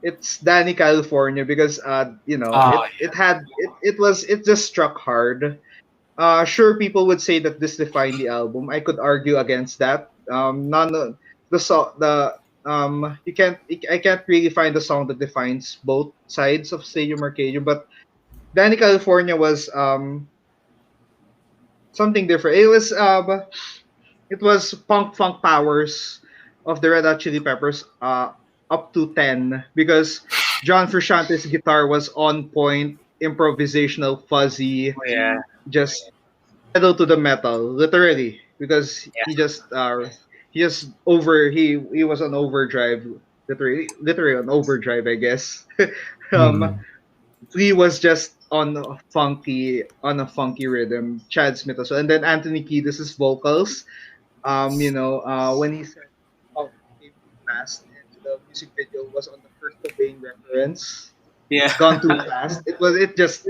It's Danny California because Ah, it just struck hard. Sure, people would say that this defined the album. I could argue against that. None of the song the you can't I can't really find a song that defines both sides of Stadium Arcadium, but Danny California was something different. It was punk funk powers of the Red Hot Chili Peppers up to 10 because John Frusciante's guitar was on point, improvisational, fuzzy, oh, yeah. just pedal to the metal, literally, because Yeah. he was on overdrive, literally on overdrive, I guess. um, hmm. Flea was just on a funky rhythm. Chad Smith as well, and then Anthony Kiedis' vocals. When he said fast, and the music video was on the Kurt Cobain reference. Yeah. Gone too fast. It just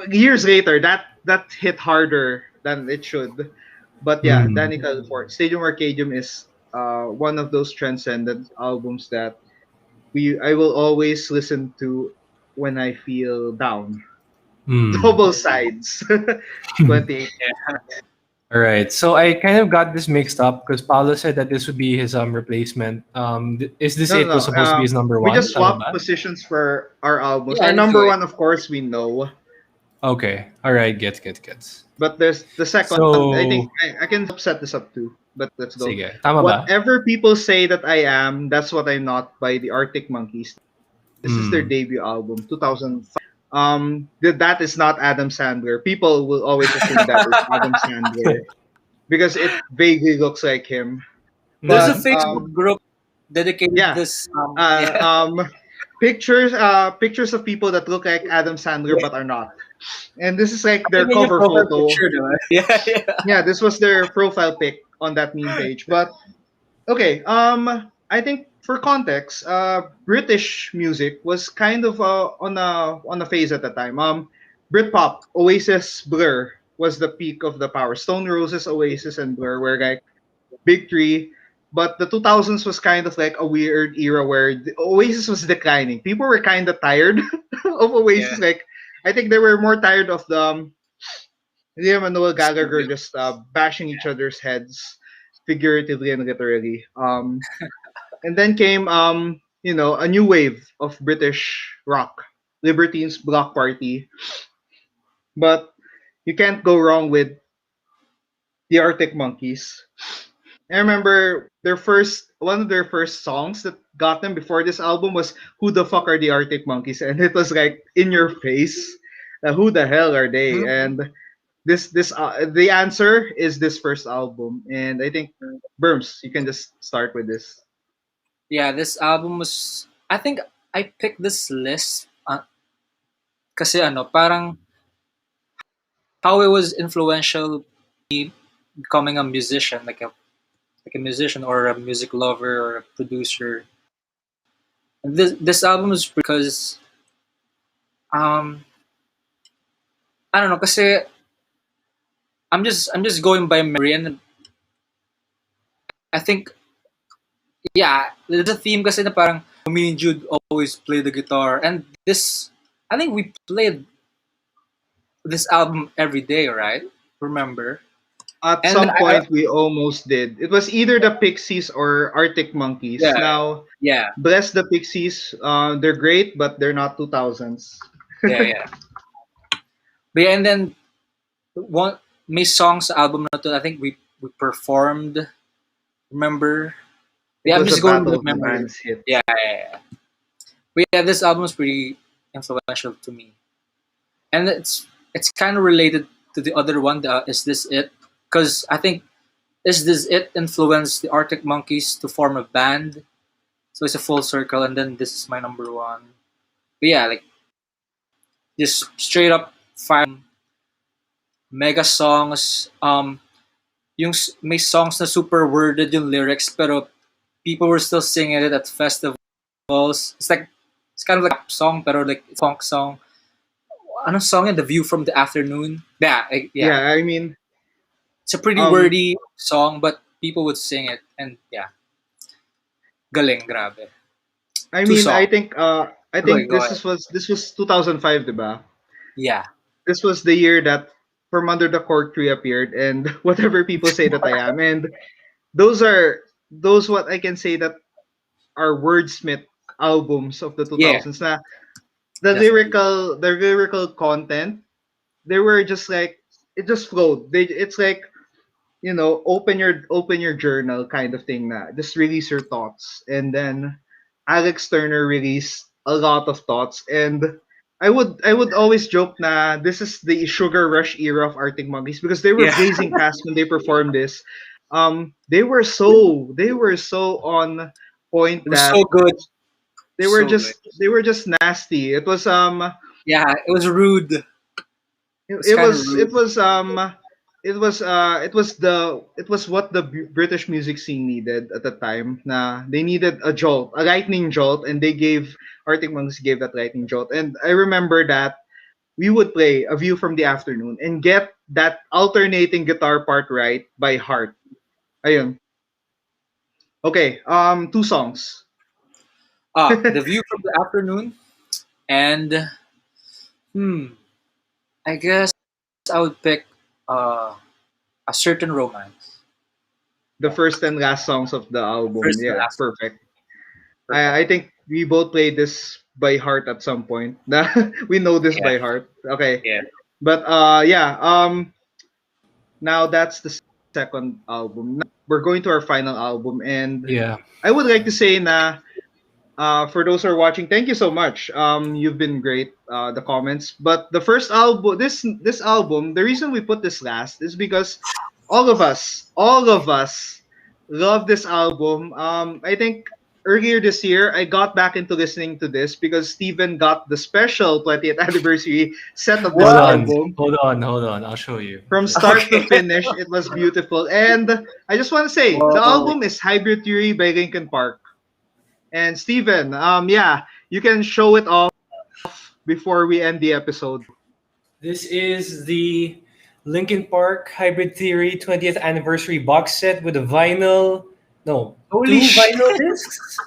years later that hit harder than it should. But yeah, Hmm. Danica Fort Stadium Arcadium is one of those transcendent albums that we I will always listen to when I feel down. Hmm. Double sides. 28. All right. So I kind of got this mixed up because Paolo said that this would be his replacement. Is this No, no, it was no. supposed to be his number We one? just Tama swapped ba? positions for our albums. Yeah, Our let's number do it. one, of course, we know. Okay. All right. Gets. But there's the second. I think So I can set this up too. But let's go. sige. Tama ba? Whatever people say that I am, that's what I'm not by the Arctic Monkeys. This is their Hmm. debut album, 2005. That is not Adam Sandler. People will always assume that is Adam Sandler because it vaguely looks like him. There's a But Mhm. Facebook group dedicated yeah, this. uh, Yeah. um, pictures of people that look like Adam Sandler but are not. And this is like I their mean, your cover profile photo. picture, though. Yeah, yeah. Yeah, this was their profile pic on that meme page. But okay, I think for context, British music was kind of on a phase at the time. Britpop, Oasis, Blur was the peak of the power. Stone Roses, Oasis, and Blur were like big three. But the 2000s was kind of like a weird era where the Oasis was declining. People were kind of tired of Yeah. Oasis. Like, I think they were more tired of the Liam and Noel Gallagher Studio. just bashing each other's heads, figuratively and literally. And then came a new wave of British rock, Libertines, Block Party, but you can't go wrong with the Arctic Monkeys. I remember one of their first songs that got them before this album was "Who the fuck are the Arctic Monkeys?" and it was like in your face. Who the hell are they? Mhm. And the answer is this first album, and I think Berms, you can just start with this. Yeah, this album was. I think I picked this list kasi parang how it was influential becoming a musician, like a musician or a music lover or a producer. And this album is because um I don't know kasi I'm just going by memory, and I think yeah, there's a theme kasi na parang me and Jude always play the guitar, and this I think we played this album every day, right? Remember? At And some point, we almost did. It was either the Pixies or Arctic Monkeys. yeah, Now, yeah, bless the Pixies. They're great, but they're not 2000s. yeah. But yeah, and then one may songs album na to, I think we performed. Remember? It Yeah, I'm was a just going battle with of the memory. bands hit. Yeah, yeah, yeah. But yeah, this album is pretty influential to me, and it's kind of related to the other one. Is this it? Because I think is this it influenced the Arctic Monkeys to form a band. So it's a full circle, and then this is my number one. But yeah, like just straight up fire mega songs. May songs na super worded yung lyrics, pero people were still singing it at festivals. It's kind of like a rap song, pero like funk song. Ano song yun? The View from the Afternoon. Yeah, yeah. Yeah, I mean, It's a pretty um, wordy song, but people would sing it, and yeah, galing, grabe. Two I songs. think Okay, go ahead. this was 2005, diba? Yeah, This was the year that From Under the Cork Tree appeared, and whatever people say that I am, and those are those what I can say that are wordsmith albums of the yeah, 2000s. Na the definitely. lyrical content, they were just like it just flowed. It's like open your journal kind of thing. Na just release your thoughts, and then Alex Turner released a lot of thoughts, and I would always joke na this is the Sugar Rush era of Arctic Monkeys because they were Yeah, blazing fast when they performed this. They were so on point it was so that good, they were so good. just they were just nasty. It was Yeah, it was rude. it, It's it kind of was rude. it was it was what the British music scene needed at the time. Na they needed a jolt, a lightning jolt, and they gave Arctic Monkeys gave that lightning jolt. And I remember that we would play A View from the Afternoon and get that alternating guitar part right by heart. Ayun. Okay, two songs. The View from the Afternoon, and hmm, I guess I would pick uh, A Certain Romance. The first and last songs of the album. First and Yeah, last one. perfect. Perfect. I think we both played this by heart at some point. We know this Yeah, by heart. Okay. yeah. But yeah, now that's the second album. Now we're going to our final album, and Yeah. I would like to say na for those who are watching, thank you so much. You've been great. The comments, but the first album, this album, the reason we put this last is because all of us, love this album. I think earlier this year I got back into listening to this because Steven got the special 20th anniversary set of this Hold on. What? album. Hold on. I'll show you. From start to Okay. finish, it was beautiful. And I just want to say the Whoa. album is Hybrid Theory by Linkin Park. And Steven, yeah, you can show it off before we end the episode. This is the Linkin Park Hybrid Theory 20th anniversary box set with a vinyl. No, Holy two shit. vinyl discs.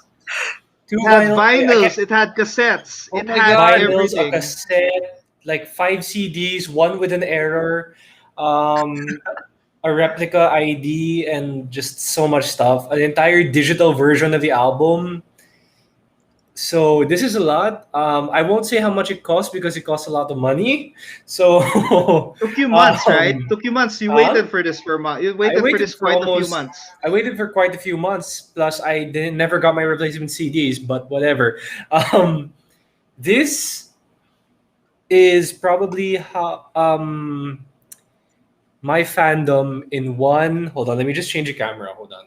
Two It had vinyl. vinyls, it had cassettes, Oh it my had God. Vinyls, a everything. cassette, like 5 CDs, one with an error, a replica ID, and just so much stuff. An entire digital version of the album. So this is a lot. I won't say how much it costs because it costs a lot of money. So Took you months, right? um, Took you months. You huh? waited for this for months. You I waited for waited this for quite a few almost. months. I waited for quite a few months. Plus, I didn't never got my replacement CDs. But whatever. Um, this is probably how my fandom in one. Hold on, let me just change the camera. Hold on.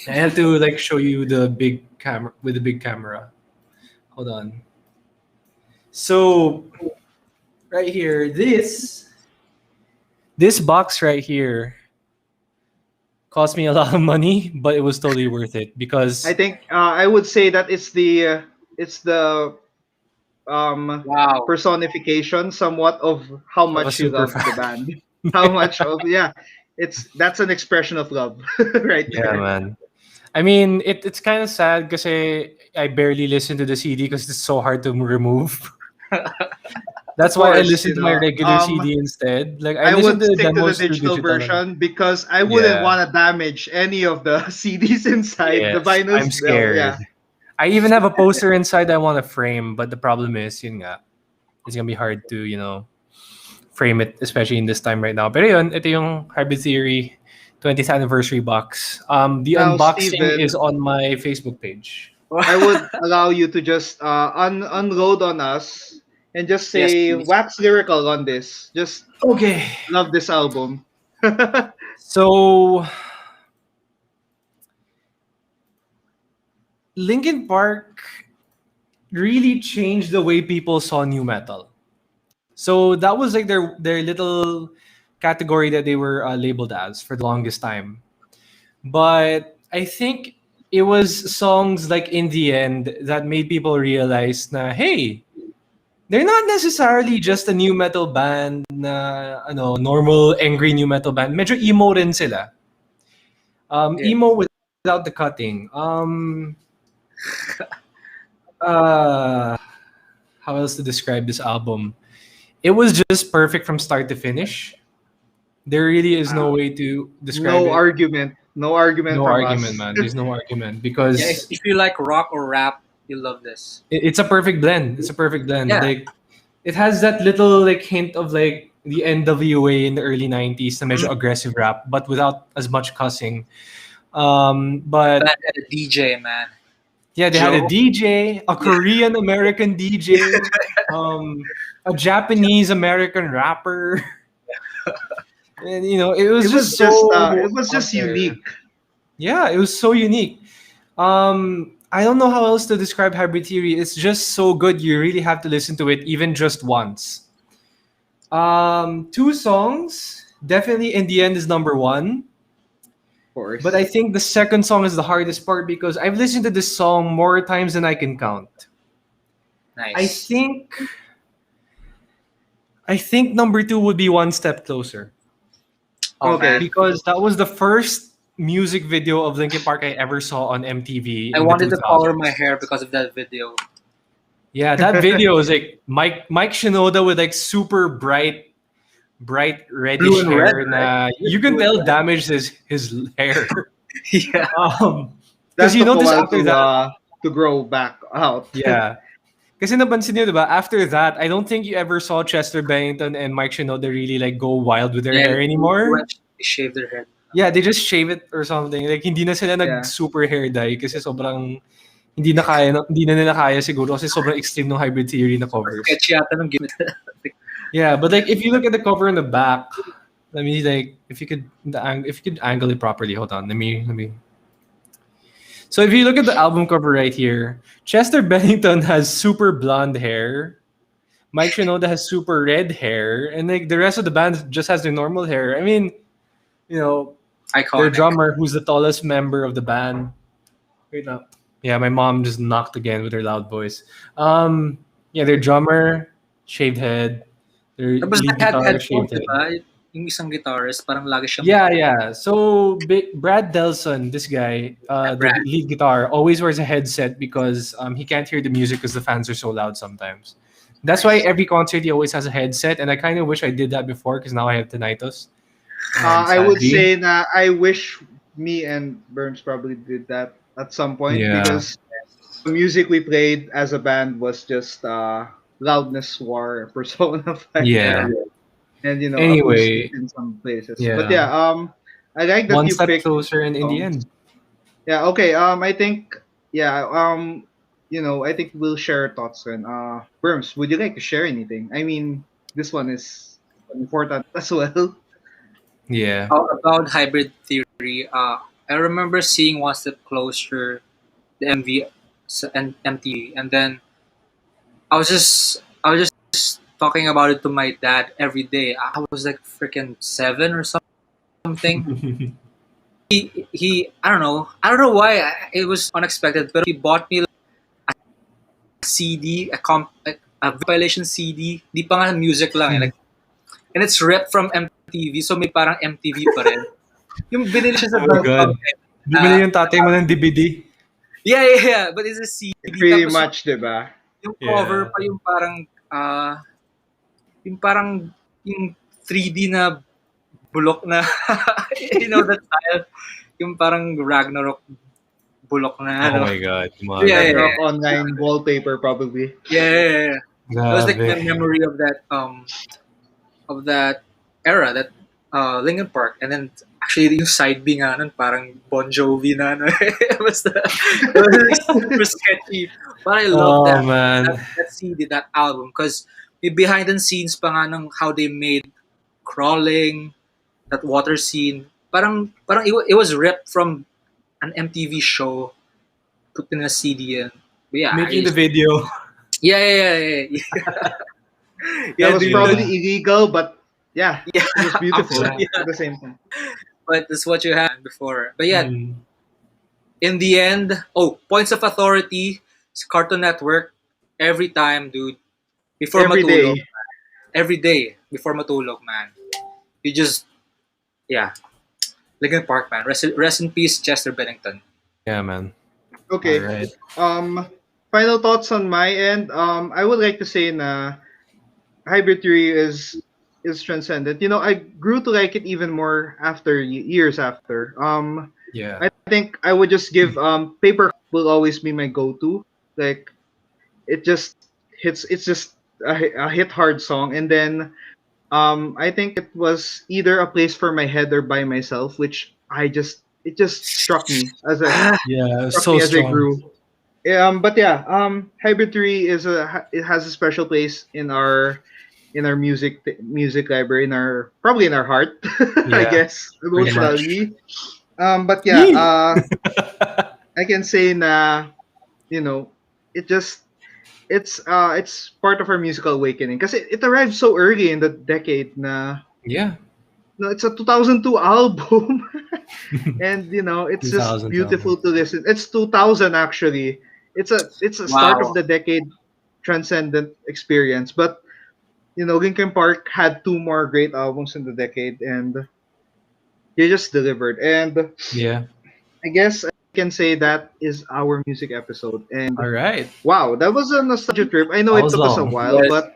I have to like show you the big camera with the big camera. Hold on. So right here, this box right here cost me a lot of money, but it was totally worth it I because think I would say that it's the Wow. personification somewhat of how of a much you super love the fan. band. How much of yeah, that's an expression of love right Yeah, there. man. I mean, it's kind of sad because I barely listen to the CD because it's so hard to remove. Of That's why I course, listen to my regular CD instead. Like I I listen would to the stick to the demos through digital digital. version because I wouldn't Yeah, want to damage any of the CDs inside. The yes, I'm vinyls, well, scared. yeah. I even have a poster inside I want to frame, but the problem is, yun nga, it's gonna be hard to, frame it, especially in this time right now. Pero yun, ito yung Hybrid Theory 20th anniversary box. The Now, unboxing is Steven, on my Facebook page. I would allow you to just unload on us and just Yes, say please. wax lyrical on this. Just Okay. love this album. So Linkin Park really changed the way people saw new metal. So that was like their little category that they were labeled as for the longest time. But I think it was songs like In the End that made people realize na hey, they're not necessarily just a new metal band na normal angry new metal band. Medyo emo rin sila. Yeah. Emo without the cutting. Uh how else to describe this album? It was just perfect from start to finish. There really is no Uh, way to describe no it. argument. No argument No from argument, us. man. There's no argument Yeah. because If you like rock or rap, you'll love this. it's a perfect blend. It's a perfect blend. Yeah. Like it has that little like hint of like the NWA in the early 90s, na medyo Mhm. aggressive rap, but without as much cussing. But That and a DJ, man. yeah, they had a Joe. DJ, a Korean American DJ, a Japanese American rapper. And it was just so It was out just there. unique. Yeah, it was so unique. I don't know how else to describe Hybrid Theory. It's just so good. You really have to listen to it even just once. Two songs Definitely In the End is number one. Of course. But I think the second song is the hardest part because I've listened to this song more times than I can count. I Nice. think I think number two would be One Step Closer. Oh Okay. man, Because that was the first music video of Linkin Park I ever saw on MTV I in the wanted to color 2000s. my hair because of that video. Yeah, that video is like Mike Shinoda with like super bright Blue reddish and red, hair. right? Na you can Blue and tell red. damaged his hair. Yeah. Because That you took a notice while after that, to grow back out. yeah. Kasi napansin niyo, diba? After that, I don't think you ever saw Chester Bennington and Mike Shinoda really like go wild with their Yeah, hair anymore. they shave their head. Yeah, they just shave it or something. Like hindi na sila nag Yeah. super hair dye kasi sobrang hindi na nila kaya siguro kasi sobrang extreme ng Hybrid Theory na covers. Sketchy yata nung gimmick. Yeah, but like if you look at the cover in the back, let me like if you could angle it properly. Hold on, let me. So if you look at the album cover right here, Chester Bennington has super blonde hair. Mike Shinoda has super red hair, and like the rest of the band just has their normal hair. I mean, you know, their Iconic. drummer, who's the tallest member of the band. Wait up. Yeah, my mom just knocked again with her loud voice. Yeah, their drummer, shaved head. Their Tapos lead had guitar, headphones, shaved head. diba? Yung isang guitarist, parang lagi siyang Yeah. So Brad Delson, this guy, the Brad. lead guitar, always wears a headset because he can't hear the music because the fans are so loud sometimes. That's why every concert he always has a headset, and I kind of wish I did that before because now I have tinnitus. I would Sadly. say na I wish me and Burns probably did that at some point Yeah. because the music we played as a band was just loudness war persona 5 Yeah. and Anyway. acoustic in some places. Yeah. But yeah, I like that One you step picked closer, and in the songs. end, Yeah, okay. I think I think we'll share thoughts then. Burns, would you like to share anything? I mean, this one is important as well. yeah. About hybrid theory. I remember seeing One Step Closer, the MV and MTV, and then I was just talking about it to my dad every day. I was like freaking 7 or something. He I don't know why it was unexpected, but he bought me a CD, a compilation CD. Di pa nga music lang eh. Like, and it's ripped from MTV, so may parang MTV pa rin. Yung binili siya sa Oh my God. Bumili yung tatay mo ng DVD. Yeah. But it's a CD. Pretty Tapos much, diba? yung cover Yeah. pa yung parang yung 3D na bulok na you know that style, yung parang Ragnarok bulok na Oh my God. Yeah. Rock online wallpaper probably. Yeah. It was like my Grabe. memory of that era, that Linkin Park, and then actually yung side B nga nun, parang Bon Jovi na ano. it was super sketchy, but I love Oh man. that CD, that album, because behind the scenes pa nga ng how they made Crawling, that water scene, parang it was ripped from an MTV show, put in a CD, and but yeah, Making the video. yeah. That was dude, probably illegal, but yeah, yeah, it was beautiful yeah. at the same time. But that's what you had before. But yeah, Mm. in the end, Points of Authority, Cartoon Network, every time, dude. Before Every matulog, day. every day before matulog, man. You just, yeah. Linkin Park, man. Rest in peace, Chester Bennington. Yeah, man. Okay. Alright. Final thoughts on my end. I would like to say na hybrid theory is transcendent. I grew to like it even more after years after. Yeah. I think I would just give paper will always be my go-to. Like it just hits. It's just a hit hard song, and then I think it was either a place for my head or by myself, which it just struck me as Yeah. struck So me as I strong. grew. But yeah, hybrid theory it has a special place in our music library, probably in our heart, I Yeah. guess Pretty much. emotionally. But yeah, I can say na it just it's part of our musical awakening because it arrived so early in the decade na Yeah. no, it's a 2002 album. And it's just 2000 beautiful album. to listen. It's 2000 actually. It's a start of Wow. the decade transcendent experience. But Linkin Park had two more great albums in the decade, and they just delivered. And Yeah. I guess I can say that is our music episode. And All right. wow, that was a nostalgia trip. I know That it was took us a long. while, Yes.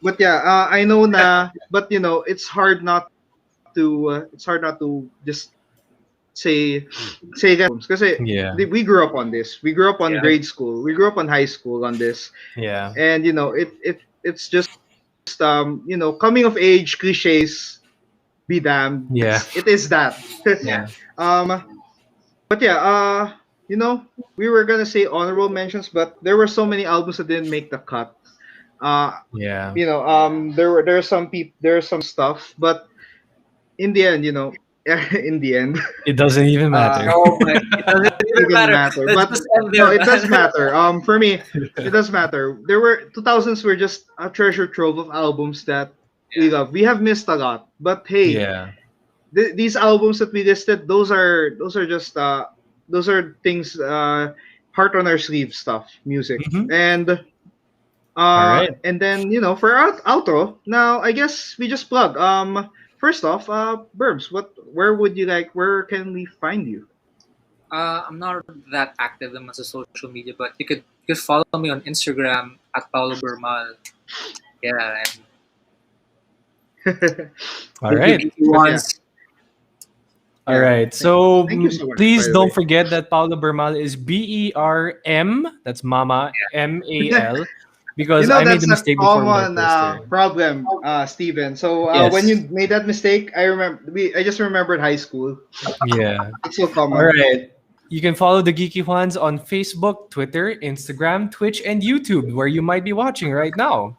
but yeah, I know na. But it's hard not to just say albums because Yeah. we grew up on this. We grew up on Yeah. grade school. We grew up on high school on this, Yeah. and it's just coming of age cliches. Be damned. Yeah. It is that. Yeah. Yeah. um, but yeah, we were gonna say honorable mentions, but there were so many albums that didn't make the cut. Uh, Yeah. there are some stuff, but in the end, in the end, It doesn't even uh, matter. Oh my! It doesn't even it doesn't matter. matter. Let's But just end no, there, it does man. matter. For me, it does matter. There were 2000s were just a treasure trove of albums that we Yeah. love. We have missed a lot, but hey, Yeah. these albums that we listed, those are just those are things heart on our sleeve stuff, music. Mhm. All right. And then for our outro, now I guess we just plug. First off, Burbs, where can we find you? I'm not that active in my social media, but you could follow me on Instagram at Paolo Bermal. Yeah, and All Geeky right. But yeah, Juans. All yeah. right. So Thank you so much, by please the don't way. forget that Paolo Bermal is Berm. That's Mama Mal. Because I made the That's a mistake before with our common poster. problem, Steven. So when Yes. you made that mistake, I just remembered high school. Yeah. It's so All common. right. You can follow the Geeky Juans on Facebook, Twitter, Instagram, Twitch, and YouTube, where you might be watching right now.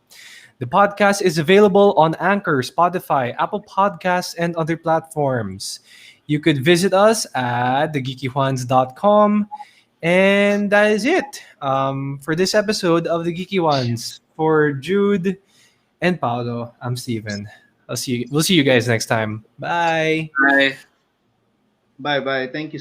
The podcast is available on Anchor, Spotify, Apple Podcasts, and other platforms. You could visit us at thegeekyjuans.com. And that is it for this episode of The Geeky Ones. For Jude and Paolo, I'm Steven. We'll see you guys next time. Bye. Bye. Bye bye. Thank you